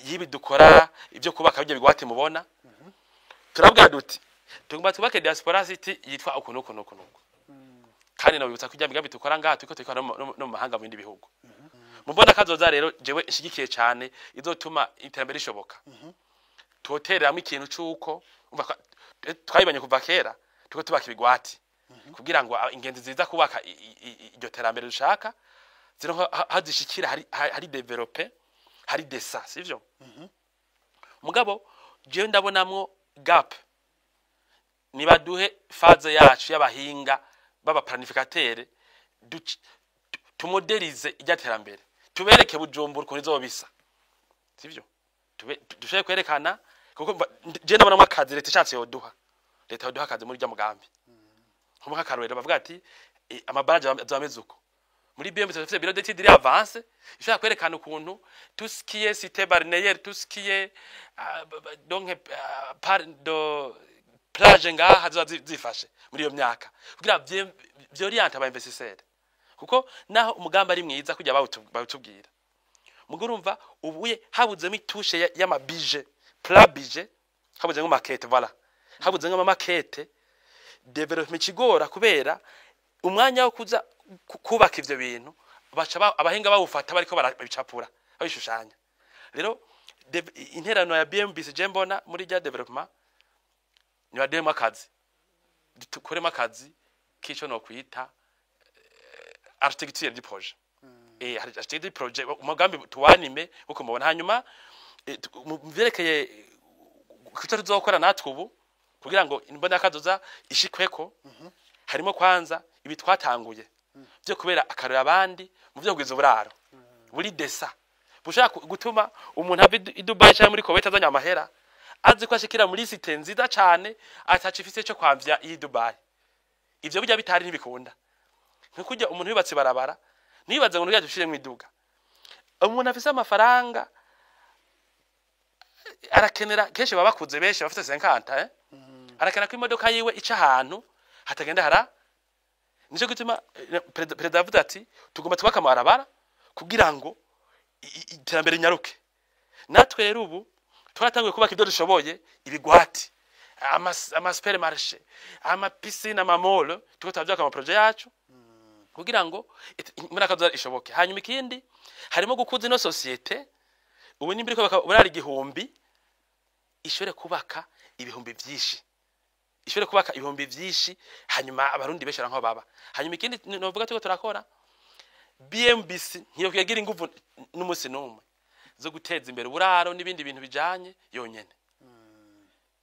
yibi dukora ibyo kubaka bijye bigwate mubona turabwira duti tugomba tubake diaspora city yitwa ukuntu kandi no bibutsa kujya migambi dukora ngaha tuko tukora no mahanga mu bindi bihugu mubona kazoza rero jewe ishigikiye cyane izotuma iterambere rishoboka tuhotereramo ikintu cyuko twayibanye kuva kera tuko tubaka ibigwati kugira ngo ingenzi ziza kubaka iryo terambere dushaka zino hazishikira hari developer hari desa sivyo mugabo je ndabonamwo gap nibaduhe faze yacu y'abahinga baba planificateur tumodelize ijya terambere tubereke Bujumbura ukuntu izobisa sivyo dushaye kwerekana kuko je ndabonamwo akazi leta ishatse yoduha leta yoduha akazi muri rya mugambi nko akarorero bavuga ati amabaraje azamezuko muri BM dufite bureau d'études iri avance ishaka kwerekana ukuntu tout ce qui est cité balnéaire tout ce qui est donc par de plage ngaha zifashe muri iyo myaka kugira vyoriente aba investisseur kuko naho umugamba ari mwiza kujya bawutubwira mugurumva ubuye habuzemo itushe y'amabije pla bije habuzemo maquette voilà habuzemo amaquette development kigora kubera umwanya wo kuza kubaka ivyo bintu baca abahinga bawufata bariko barabicapura babishushanya rero interano ya BMBC je mbona muri rya development ni bademo akazi dukorema akazi kico no kwita architecture du projet architecture du projet umugambi tuwanime uko mubona hanyuma mverekeye kuco tuzokora natwe ubu kugira ngo imbona kazoza ishikweko harimo kwanza ibi twatanguye byo kubera akarura abandi mu byo kugwiza uburaro buri desa bushaka gutuma umuntu ave i Dubai cyangwa muri Kuwait azanya amahera azi ko ashikira muri site nziza cyane atacifise cyo kwamvya i Dubai ivyo bijya bitari ntibikunda nk'ukujya umuntu yubatse barabara nibaza ngo nujya dushire mu iduga umuntu afise amafaranga arakenera kenshi babakuze benshi bafite 50 arakena ko imodoka yiwe ica ahantu hatagenda hara nico gituma perezida avuga ati tugomba twaka amarabara kugira ngo iterambere nyaruke natwe rero ubu twaratanguye kubaka ibyo dushoboye ibigwati ama supermarché ama piscine ama mall tuko twavyaka ama projet yacu kugira ngo muri akaza ishoboke hanyuma ikindi harimo gukuza ino societe ubu nimbiri ko burari igihumbi ishobore kubaka ibihumbi vyinshi ishobore kubaka ibihumbi vyinshi hanyuma abarundi beshara nko baba hanyuma ikindi novuga tuko turakora BMBC nkiyo kugira inguvu n'umusi numwe zo guteza imbere uburaro n'ibindi bintu bijanye yonyene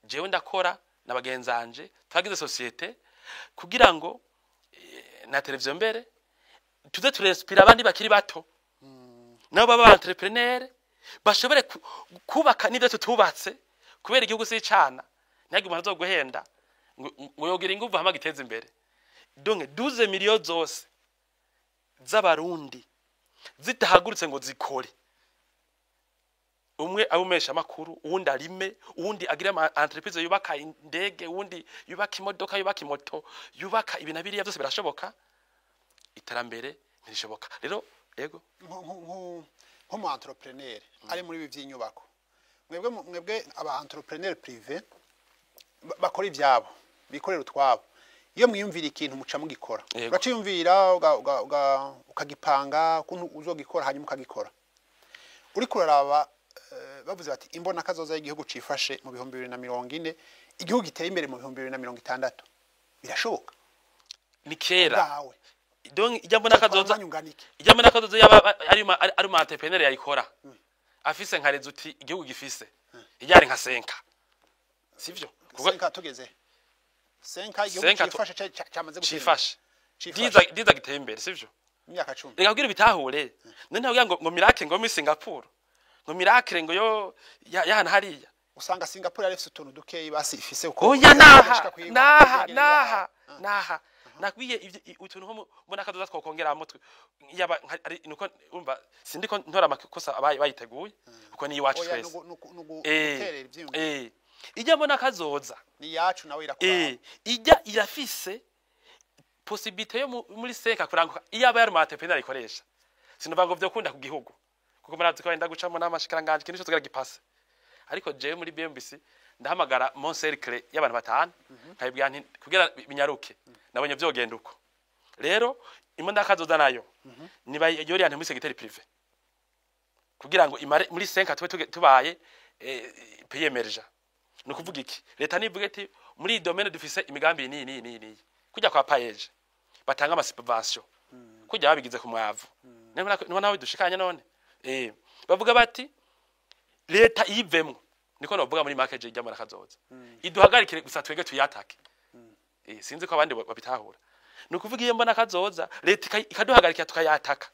jewe ndakora nabagenzanje twagize societe kugira ngo na televiziyo mbere tuze turespira abandi bakiri bato nabo baba entrepreneur bashobore kubaka n'ibyo tutubatse kubera igihugu sicana ntagi umuntu azoguhenda ngo yogira inguvu hama giteza imbere donc 12 millions zose z'abarundi zitahagurutse ngo zikore umwe abumesha makuru uwundi arime uwundi agira ama entreprise yubaka indege uwundi yubaka imodoka yubaka imoto yubaka ibinabiriya byose birashoboka iterambere ntishoboka rero yego nko mu entrepreneur ari muri by'inyubako mwebwe aba entrepreneur privé bakora ibyabo bikorera utwabo iyo mwiyumvira ikintu muca mugikora uraciyumvira ukagipanga ukuntu uzogikora hanyuma ukagikora uri kuraraba bavuze bati imbona kazoza y'igihugu cifashe mu 2040 igihugu giteye imbere mu 2060 birashoboka ni kera donc ijambo nakazoza yaba ari ma entrepreneur yayikora afise nkareze uti igihugu gifise ijyari nka senka sivyo senka tugeze senka igihugu cifashe cyamaze gufasha diza giteye imbere sivyo imyaka 10 reka kugira bitahure none ntabwo ngo miracle ngo muri Singapore ngo miracle ngo yo yahana hariya usanga Singapore ari utuntu dukeyi basi ifise uko oya naha nakwiye utuntu nko mbona kadoza twokongera mutwe yaba ari nuko umva sindiko ntora amakosa bayiteguye uko ni iwacu twese ijya mbona kazoza ni yacu nawe irakora ijya irafise possibilité yo muri senka kuranguka iyaba yari entrepreneur ikoresha sinova ngo vyokunda ku gihugu kuko murazi ko wenda gucamo n'amashikiranganje kintu cyo tugira gipase ariko je muri BMBC ndahamagara mon cercle y'abantu batanu nkayibwira nti kugira binyaruke nabonye vyogenda uko rero imonda kazoza nayo niba yori ante muri secteur privé kugira ngo imare muri 5 tubaye pays emergent no kuvuga iki leta nivuga ati muri domaine dufise imigambi ni kujya kwa payeje batanga ama subvention kujya babigize ku mwavu niba nawe dushikanye none bavuga bati leta yivemwe niko novuga muri market ijya muri kazoza iduhagarikire gusa twege tuyatake sinzi ko abandi babitahura no kuvuga iyo mbona kazoza leta ikaduhagarikira tukayataka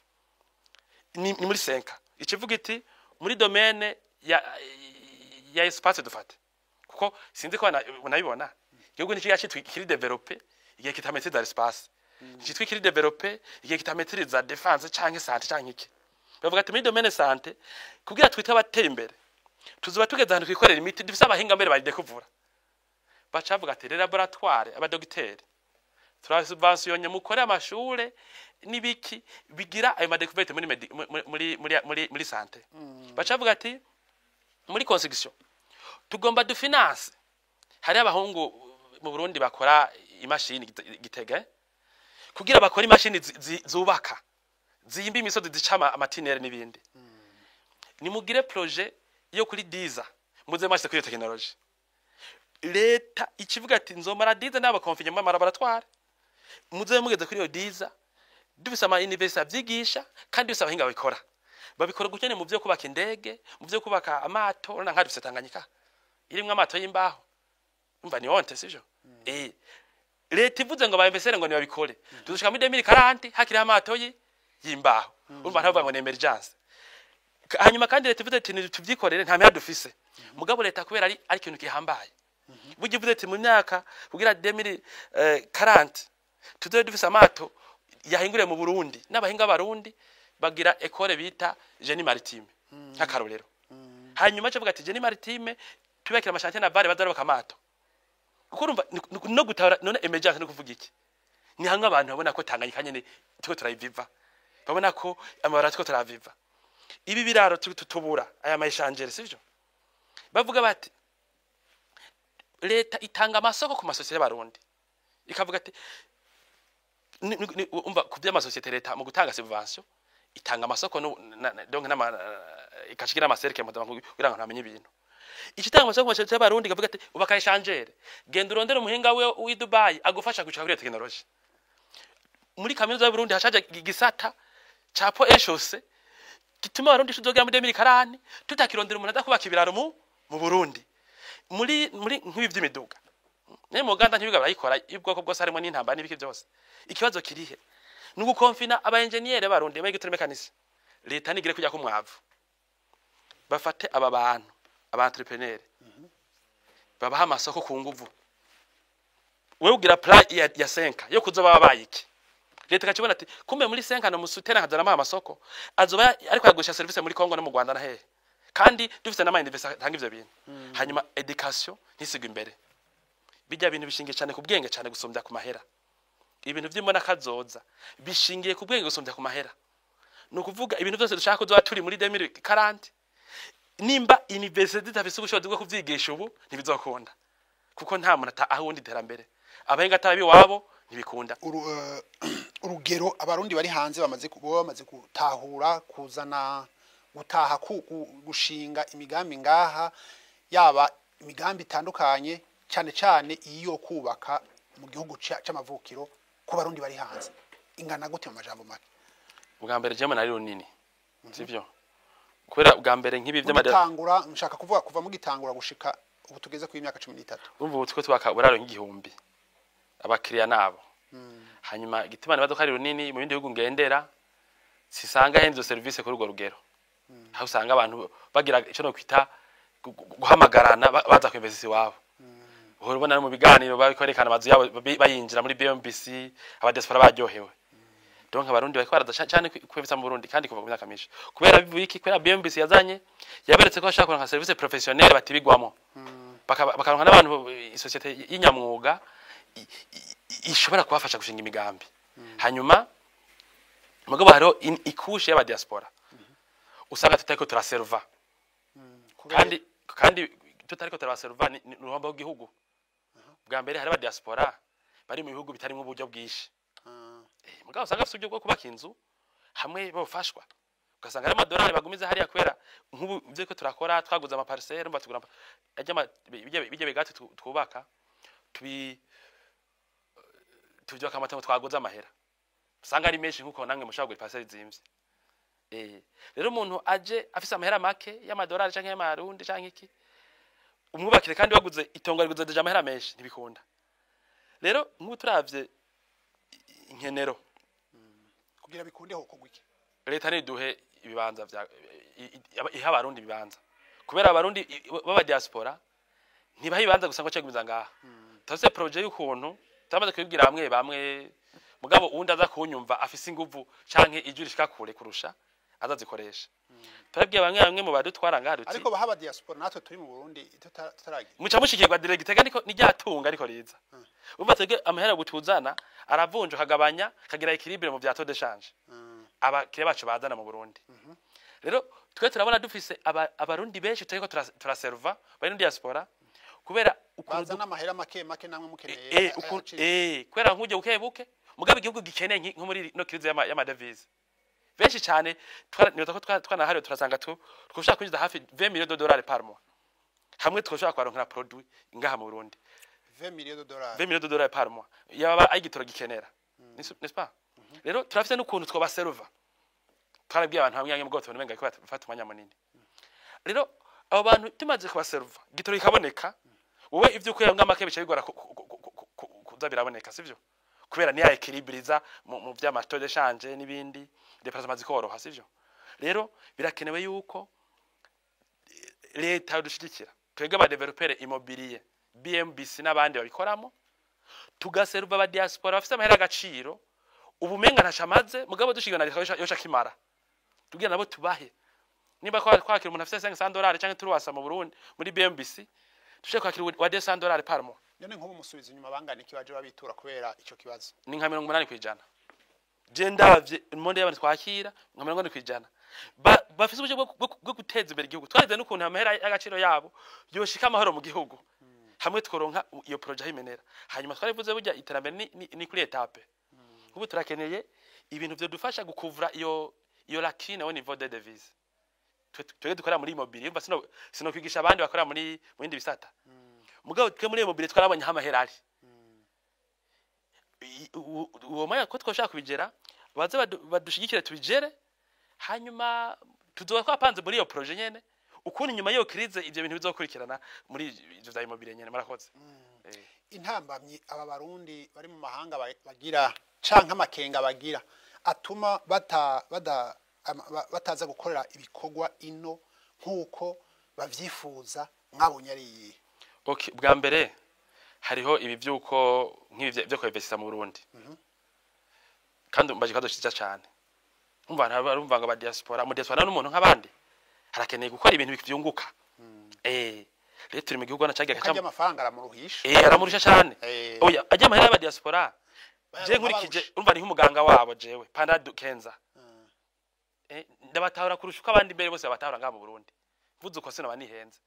ni muri senka ikivuga iti muri domaine ya espace dufate kuko sinzi ko unabibona igihugu ni kigaci twikiri developer igihe kitametiriza espace kitwikiri developer igihe kitametiriza defense canke santé canke iki bavuga ati muri domaine santé kugira twite abatera imbere tuzuba tugeze ahantu twikorera imiti dufise abahinga mbere baride kuvura bacavuga ati laboratoire abadogiteri turasubventionnye mukore amashure nibiki bigira ayo madécouverte muri santé bacavuga ati muri construction tugomba dufinance hari abahungu mu Burundi bakora imashini gitege kugira bakora imashini zubaka ziyimba imisozi zicama amatinere nibindi nimugire projet yo kuri diza muze mwashyize kuri technology leta ikivuga ati nzomara diza naba konfinye mu laboratoire muze mugeze kuri yo diza dufise ama university avyigisha kandi dufise abahinga babikora gukene mu byo kubaka indege mu byo kubaka amato urana nka dufise Tanganyika irimwe amato y'imbaho umva ni honte sivyo leta ivuze ngo bainvestere ngo ni babikore tuzoshika muri 2040 hakiri amato y'imbaho umva ntavuga ngo ni emergence hanyuma kandi leta ivuze ati tuvyikorere nta mihanda dufise mugabo leta kubera ari ikintu kihambaye bugivuze ati mu myaka kugira 2040 tuzobe dufise amato yahingure mu Burundi n'abahinga barundi bagira école bita génie maritime nk'akarorero hanyuma cyo vuga ati génie maritime tubekira amashante na bare bazara bakamato kuko urumva no gutara none emergence no kuvuga iki ni hanga abantu babona ko Tanganyika nyene tiko turayiviva babona ko amabara tiko turaviva ibi biraro tutubura aya mayishangere sivyo bavuga bati leta itanga amasoko ku masosiyete barundi ikavuga ati umva kuvya amasosiyete leta mu gutanga subvention itanga amasoko donc ikashikira amaserke mu kugira ngo ntamenye ibintu ikitanga amasoko ku masosiyete barundi ikavuga ati ubakayishangere genda urondere umuhinga we Dubai agufasha guca kuri technology muri kaminuza y'u Burundi hashaje gisata capo eshose gituma barundi tuzogera muri 2040 tutakirondera umuntu adakubaka ibiraro mu Burundi muri nk'ibi by'imiduga ne mu Uganda ntibiga barayikora ibwoko bwose harimo n'intambara n'ibiki byose ikibazo kirihe nuko konfina aba engineer barundi bagitura mekanisi leta nigire kujya ku mwavu bafate aba bantu aba entrepreneur babaha amasoko ku nguvu wewe ugira plan ya senka yo kuzoba babayiki leta kacibona ati kumbe muri senka no musutera nkazana amasoko azoba ariko yagusha service muri Kongo no mu Rwanda na hehe kandi dufite na mind tanga ivyo bintu hanyuma education ntisigwa imbere bijya bintu bishingiye cyane ku bwenge cyane gusumbya ku mahera ibintu by'imbona kazoza bishingiye ku bwenge gusumbya ku mahera no kuvuga ibintu byose dushaka kuzoba turi muri 2040 nimba university zafise ubushobozi bwo kuvyigisha ubu ntibizokunda kuko nta muntu ahundi terambere abahinga atabi wabo ntibikunda urugero abarundi bari hanze bamaze gutahura kuzana gutaha gushinga imigambi ngaha yaba imigambi itandukanye cyane cyane iyo kubaka mu gihugu cy'amavukiro ku barundi bari hanze ingana gute mu majambo make ubwa mbere jema nari runini sivyo kubera ubwa mbere nk'ibi by'amadangura nshaka kuvuga kuva mu gitangura gushika ubu tugeze ku imyaka 13 urumva utwo tubaka buraro nk'igihumbi abakiriya nabo hanyuma gitima nabazo kari runini mu bindi bihugu ngendera sisanga henzo service kuri urwo rugero aho usanga abantu bagira ico no kwita guhamagarana baza kwemeza iwabo urubona no mu biganiro babikorekana bazu yabo bayinjira muri BMBC abadiaspora baryohewe donc abarundi bariko baraza cyane kwemeza mu Burundi kandi kuva mu myaka myinshi kubera bivuye iki kubera BMBC yazanye yaberetse ko bashaka kuronka service professionnel batibigwamo bakaronka n'abantu isosiyete y'inyamwuga ishobora kubafasha gushinga imigambi hanyuma mugabo haro ikushe y'aba diaspora usanga tutariko turaserva kandi tutariko turaserva ni ruhombo rw'igihugu bwa mbere hari aba diaspora bari mu bihugu bitarimo uburyo bwishi mugabo usanga afite uburyo bwo kubaka inzu hamwe bofashwa ugasanga ari amadolari bagumiza hariya kubera nk'ubu byo ko turakora twaguze ama parcelle mba tugura bijya bigati twubaka tubyo kamatango twaguze amahera usanga ari menshi nkuko namwe mushaka gura parcelle zimvye rero umuntu aje afise amahera make y'amadolari canke y'amarundi canke iki umwubakire kandi waguze itongo riguze deja amahera menshi ntibikunda rero nk'ubu turavye inkenero kugira bikunde ho kugwiki leta niduhe ibibanza vya iha abarundi ibibanza kubera abarundi baba diaspora ntibaha ibibanza gusa ngo cegumiza ngaha tose projet y'ukuntu tamaze kubibwira bamwe mugabo undi aza kunyumva afise inguvu canke ijuri rishika kure kurusha azazikoresha turabwiye bamwe mu badutwara ngaha duti ariko bahaba diaspora natwe turi mu Burundi tutaragira muca mushikirwa direct niko niryatunga ariko riza umva twege amahera gutuzana aravunja kagabanya kagira equilibre mu bya taux de change abakire bacu bazana mu Burundi rero twe turabona dufise abarundi benshi turiko turaserva bari mu diaspora kubera bazana amahera make namwe mukeneye kubera nkuje bukebuke mugabe igihugu gikeneye nko muri no krize y'amadevize benshi cyane nibaza ko twanahariwe turasanga twoshaka kwinjiza hafi 20 millions de dollars par mois hamwe twoshaka kwaronka produit ngaha mu Burundi 20 millions de dollars 20 millions de dollars par mois yaba ayigitoro gikenera n'est-ce pas rero turafite n'ukuntu twobaserva twarabwiye abantu hamwe mu bwoto n'umenga ko bafata umwanya munini rero abo bantu tumaze kubaserva gitoro ikaboneka wowe ivyo kwera ngamake bice bigora kuza biraboneka sivyo kubera ni ya equilibriza mu vy'amato de change n'ibindi déplacement zikoroha sivyo rero birakenewe yuko leta dushigikira twege aba developer immobilier BMBC n'abandi babikoramo tugaserva aba diaspora bafite amahera agaciro ubumenga ntashamaze mugabo dushigana yosha kimara tugira nabo tubahe niba kwakira umuntu afite 500 dollars canke turuwasa mu Burundi muri BMBC dushaka kwakira wa 200 dollars par mois none nk'ubu musubiza inyuma bangana ikibaje babitura kubera ico kibazo ni nka 80% je ndavye monde y'abantu twakira nka 80% bafise ubuje bwo guteza imbere igihugu twarize n'ukuntu amahera y'agaciro yabo yoshika amahoro mu gihugu hamwe tworonka iyo projet himenera hanyuma twarivuze burya iterambere ni kuri etape ubu turakeneye ibintu byo dufasha gukuvura iyo lakine au niveau de devise twege dukora muri immobilier mba sino kwigisha abandi bakora mu bindi bisata mugabo twe muri immobilier twarabonye hamahera ari uwo maya ko twoshaka kubigera baze badushigikire tubigere hanyuma tuzoba twapanze muri iyo projet nyene ukuntu nyuma yo krize ivyo bintu bizokurikirana muri ivyo vya immobilier nyene marakoze intambamyi aba barundi bari mu mahanga bagira canka amakenga bagira atuma bataza gukorera ibikorwa ino nkuko bavyifuza mwabonye ari okay bwa mbere hariho ibi vyuko nk'ibi byo kwevesisa mu Burundi kandi mbaje kadoshitsa cyane umva ntarumva ngo aba diaspora mu diaspora n'umuntu nk'abandi harakeneye gukora ibintu bivyunguka rero turi mu gihugu nacagiye kajya amafaranga aramuruhisha aramurisha cyane oya ajya amahera y'aba diaspora je nkurikije umva ni nk'umuganga wabo jewe Panda Kenza ndabatahura kurusha uko abandi mbere bose babatahura ngaha mu Burundi mvuze uko sino banihenze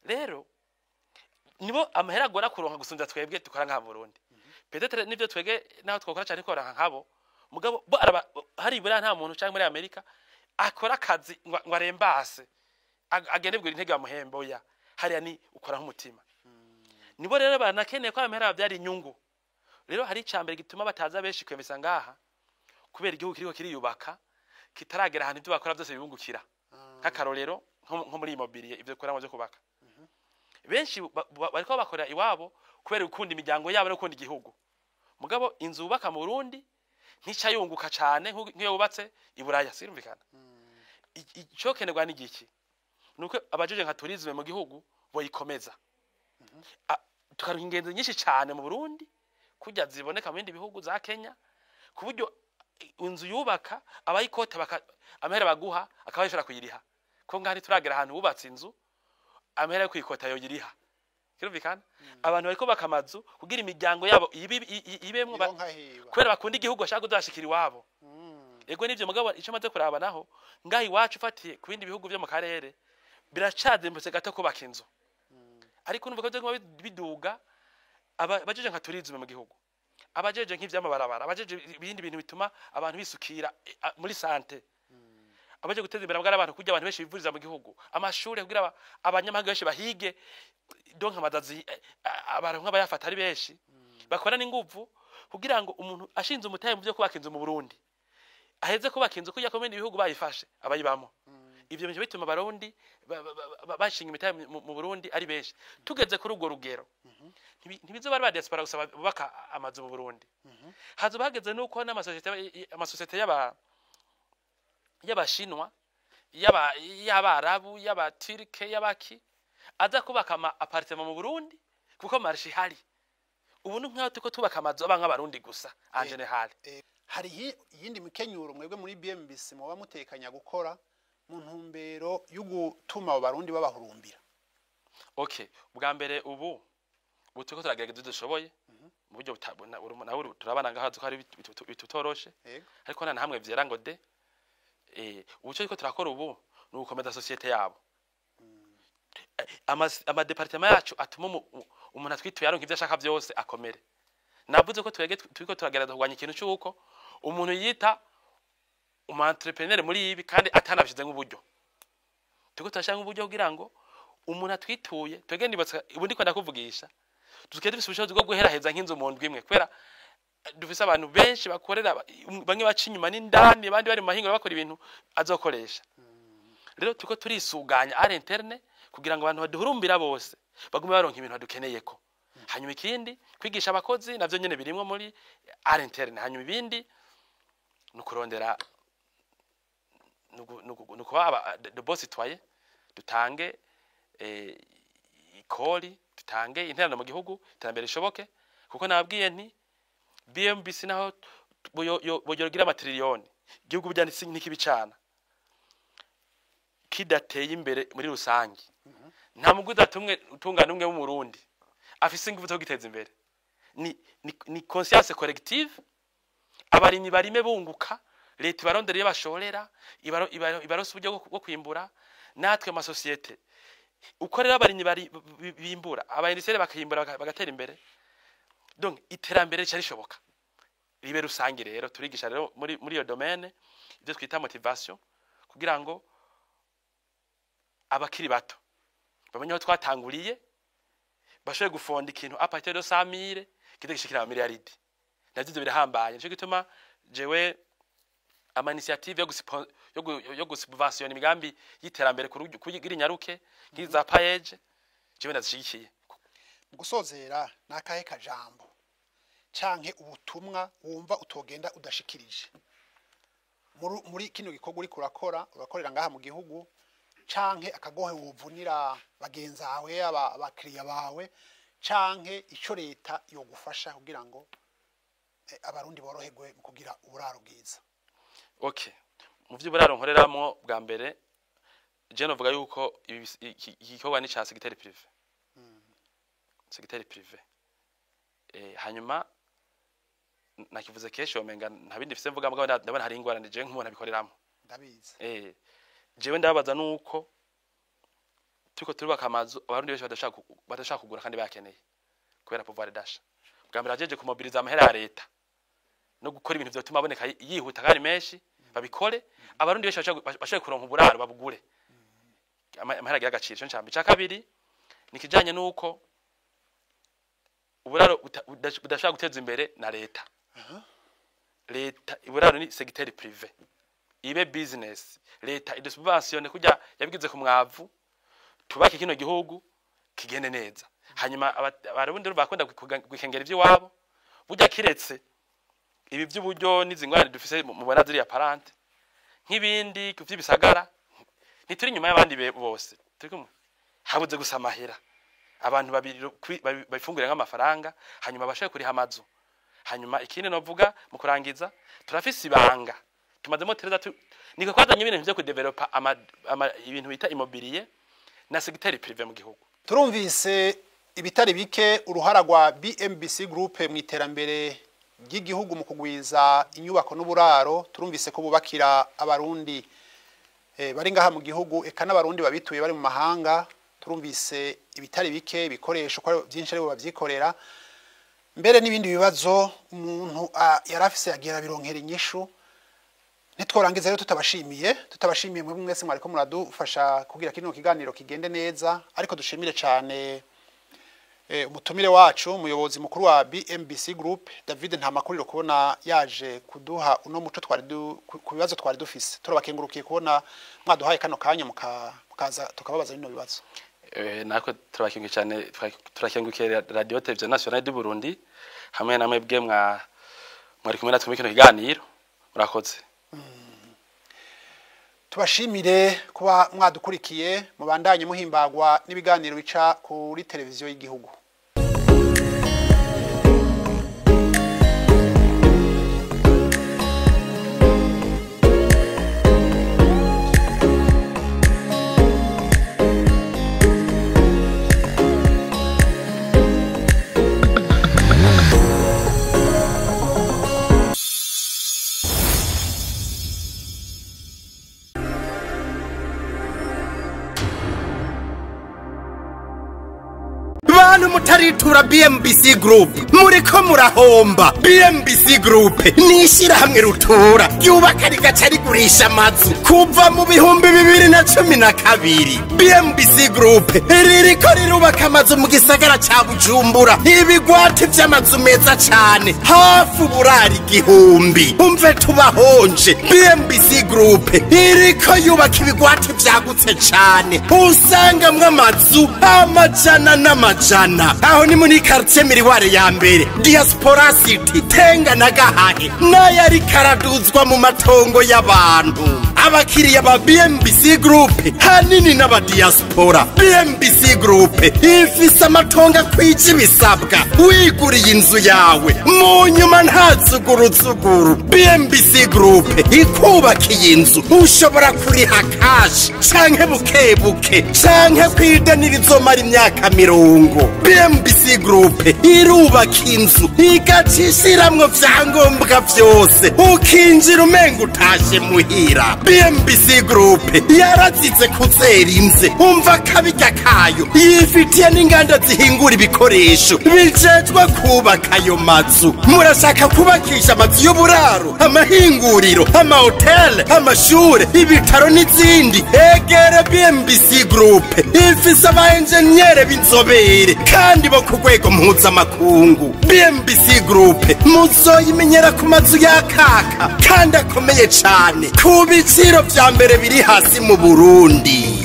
rero nibo amahera agora kuronka gusumvya twebwe dukora ngaha mu Burundi peut-être nivyo twege naho twokora cyane ko nkabo mugabo bo hari bura nta muntu cyangwa muri Amerika akora akazi ngo arembase agende bwira intege amuhembo ya hariya ni ukora nk'umutima nibo rero banakeneye ko amahera byari inyungu rero hari icambere gituma bataza benshi kwemeza ngaha kubera igihugu kiriko kiriyubaka kitaragera ahantu ibyo bakora byose bibungukira nk'akarorero nko muri immobilier ibyo kora mu byo kubaka benshi bariko bakora iwabo kubera ukunda imiryango yabo no ukunda igihugu mugabo inzu ubaka mu Burundi ntica yunguka cyane nk'iyo wubatse iburaya sirumvikana ico kenerwa ni giki nuko abajeje nka tourisme mu gihugu boyikomeza tukaruka ingenzi nyinshi cyane mu Burundi kujya ziboneka mu bindi bihugu za Kenya ku buryo inzu yubaka abayikota amahera baguha akabashora kuyiriha ko ngari turagera ahantu bubatse inzu amahera yo kwikota yo yiriha kirumvikana abantu bariko bakamazu kugira imiryango yabo ibemwe kwera bakunda igihugu ashaka kudashikira iwabo ego nivyo mugabo ico maze kuraba naho ngahi wacu fatiye ku bindi bihugu byo mu karere biracazimbutse gato kubaka inzu ariko numva ko biduga abajeje nka tourisme mu gihugu abajeje nk'ivyamabarabara abajeje ibindi bintu bituma abantu bisukira muri sante abaje guteza imbere abagara abantu kujya abantu benshi bivuriza mu gihugu amashuri kugira abanyamahanga benshi bahige donc amadazi abantu nk'abayafata ari benshi bakora n'inguvu kugira ngo umuntu ashinze umutahe mu byo kubaka inzu mu Burundi aheze kubaka inzu kujya komene ibihugu bayifashe abayibamo ivyo bintu bituma abarundi bashinga imitahe mu Burundi ari benshi tugeze kuri urwo rugero ntibizo bari ba diaspora gusaba bubaka amazu mu Burundi hazo bageze nuko n'amasosiyete y'abashinwa y'abarabu y'abaturke y'abaki aza kubaka ama appartement mu Burundi kuko marshi hari ubu nk'aho tuko tubaka amazu abanga abarundi gusa en general hari yindi mikenyuro mwebwe muri BMBC muba mutekanya gukora mu ntumbero yo gutuma abarundi babahurumbira okay bwa mbere ubu tuko turagerageza dushoboye mu buryo butabona nawe turabana ngaho ko hari bitutoroshe ariko nta hamwe vyera ngo de ubuco ariko turakora ubu ni ugukomeza societe yabo ama departement yacu atuma umuntu atwituye aronka ivyo ashaka byose akomere navuze ko turiko turagerageza kugwanya ikintu cyuko umuntu yita umu entrepreneur muri ibi kandi atanabishize nk'uburyo turiko turashaka nk'uburyo kugira ngo umuntu atwituye twegende batsa ubundi ko ndakuvugisha tukende dufisha bwo guheraheza nk'inzu mu ndwi imwe kwera dufise abantu benshi bakorera bamwe baca inyuma n'indani abandi bari mu mahingo bakora ibintu azokoresha rero tuko turisuganya ari interne kugira ngo abantu baduhurumbira bose bagume baronka ibintu badukeneyeko hanyuma ikindi kwigisha abakozi navyo nyene birimwe muri ari interne hanyuma ibindi nukurondera nukuba de boss twaye dutange ikoli dutange interano mu gihugu terambere ishoboke kuko nababwiye nti BMBC naho boyorogira amatrilioni igihugu byanditse n'ikibicana kidateye imbere muri rusangi nta muguzi atumwe utungana umwe mu Burundi afise ingufu zo giteza imbere ni conscience collective abarimyi barime bunguka leta barondereye bashorera ibarosa uburyo bwo kwimbura natwe ama societe ukorera abarimyi bimbura abayindisere bakimbura bagatera imbere donc iterambere cyari shoboka ribe rusangi rero turigisha rero muri iyo domaine ibyo twita motivation kugira ngo abakiri bato bamenye aho twatanguriye bashoye gufonda ikintu a partir de 100 000 kidegishikira miliyaridi navyo birahambaye cyo gituma jewe ama initiative yo gusubvention imigambi y'iterambere kugira inyaruke ngiza page jewe ndazishigikiye mu gusozera nakahe kajambo canke ubutumwa wumva utogenda udashikirije muri kino gikorwa uri urakorera ngaha mu gihugu canke akagohe wuvunira bagenza bawe abakiriya bawe canke ico leta yo gufasha kugira ngo abarundi boroherwe mu kugira uburaro bwiza okay mu vy'uburaro nkoreramo bwa mbere je novuga yuko igikorwa ni ca secteur privé secteur privé hanyuma nakivuze kesho omenga nta bindi fise mvuga mugabo ndabona hari ingorane je nk'umuntu abikoreramo ndabizi jewe ndabaza nuko turiko turubaka amazu abarundi benshi badashaka kugura kandi bakeneye kubera pouvoir d'achat bwa mbere ajeje kumobiliza amahera ya leta no gukora ibintu byotuma aboneka yihuta kandi menshi babikore abarundi benshi bashoye kuronka uburaro babugure amahera agira agaciro cyo ncambi ca kabiri nikijanye nuko uburaro budashaka guteza imbere na leta leta uburaro ni secteur privé ibe business leta idusubventionne kujya yabigize ku mwavu tubake kino gihugu kigende neza hanyuma abarundi bakunda kwikengera ivyo wabo burya kiretse ibi by'uburyo n'izingwane dufise mu bona ziri apparent nk'ibindi kuvy'ibisagara nituri nyuma y'abandi bose turikumwe habuze gusamahera abantu babifungurira nk'amafaranga hanyuma bashoye kuri hamazu hanyuma ikindi novuga mu kurangiza turafise ibanga tumazemo tereza niko kwazanye ibintu byo kudevelopa ibintu bita immobilier na secteur privé mu gihugu turumvise ibitari bike uruhara rwa BMBC group mu iterambere ry'igihugu mu kugwiza inyubako n'uburaro turumvise ko bubakira abarundi bari ngaha mu gihugu eka n'abarundi babituye bari mu mahanga turumvise ibitari bike bikoresho ko byinshi ari babyikorera mbere n'ibindi bibazo umuntu yarafise yagira bironkera inyishu ntitworangiza rero tutabashimiye mwe mwese mwariko muradufasha kugira kino kiganiro kigende neza, ariko dushimire cyane umutumire wacu umuyobozi mukuru wa BMBC Group David Ntamakuriro kubona yaje kuduha uno muco ku bibazo twari dufise. Turabakengurukiye kubona mwaduhaye kano kanya mukaza tukababaza bino bibazo. Nako turabakengurukiye cyane, turakengurukiye Radio Television Nationale du Burundi hamwe namwe bwe mwari kumwe natwe kino kiganiro. Murakoze. Tubashimire kuba mwadukurikiye, mubandanye muhimbagwa n'ibiganiro bica kuri televiziyo y'igihugu. Mutaritura BMBC Group muriko murahomba. BMBC Group nishira hamwe rutura yubaka rigaca rigurisha amazu kuva mu bihumbi 2012. BMBC Group ririko rirubaka amazu mu gisagara ca Bujumbura, ibigwati vy'amazu meza cane hafi burari igihumbi. Umve tubahonje, BMBC Group iriko yubaka ibigwati vyagutse cane, usanga mw'amazu amajana n'amajana. Aho ni muri quartier Miriware ya mbere, Diaspora City, Tenga na Gahahe, n'ayari karaduzwa mu matongo y'abantu. Abakiriya ba BMBC Group hanini n'aba diaspora. BMBC Group ifise amatongo kwije bisabwa, wiguriye inzu yawe mu nyuma ntazuguruzuguru. BMBC Group ikubakiye inzu ushobora kuriha cash canke bukebuke canke kwidanira izomara imyaka 50. BMBC Group irubaka inzu igacishiramwo vyangombwa vyose ukinjira umenga utashe muhira. BMBC Group yarazize kuzera inze, umva kabirya kayo yifitiye n'inganda zihingura ibikoresho bijejwe kubaka ayo mazu. Murashaka kubakisha amazu y'uburaro, amahinguriro, amahotel, amashure, ibitaro n'izindi? Egere BMBC Group ifise abaenjenyere b'inzobere kandi bo ku rwego mpuzamakungu. BMBC Group muzoyimenyera ku mazu yakaka kandi akomeye cane ku biciro vya mbere biri hasi mu Burundi.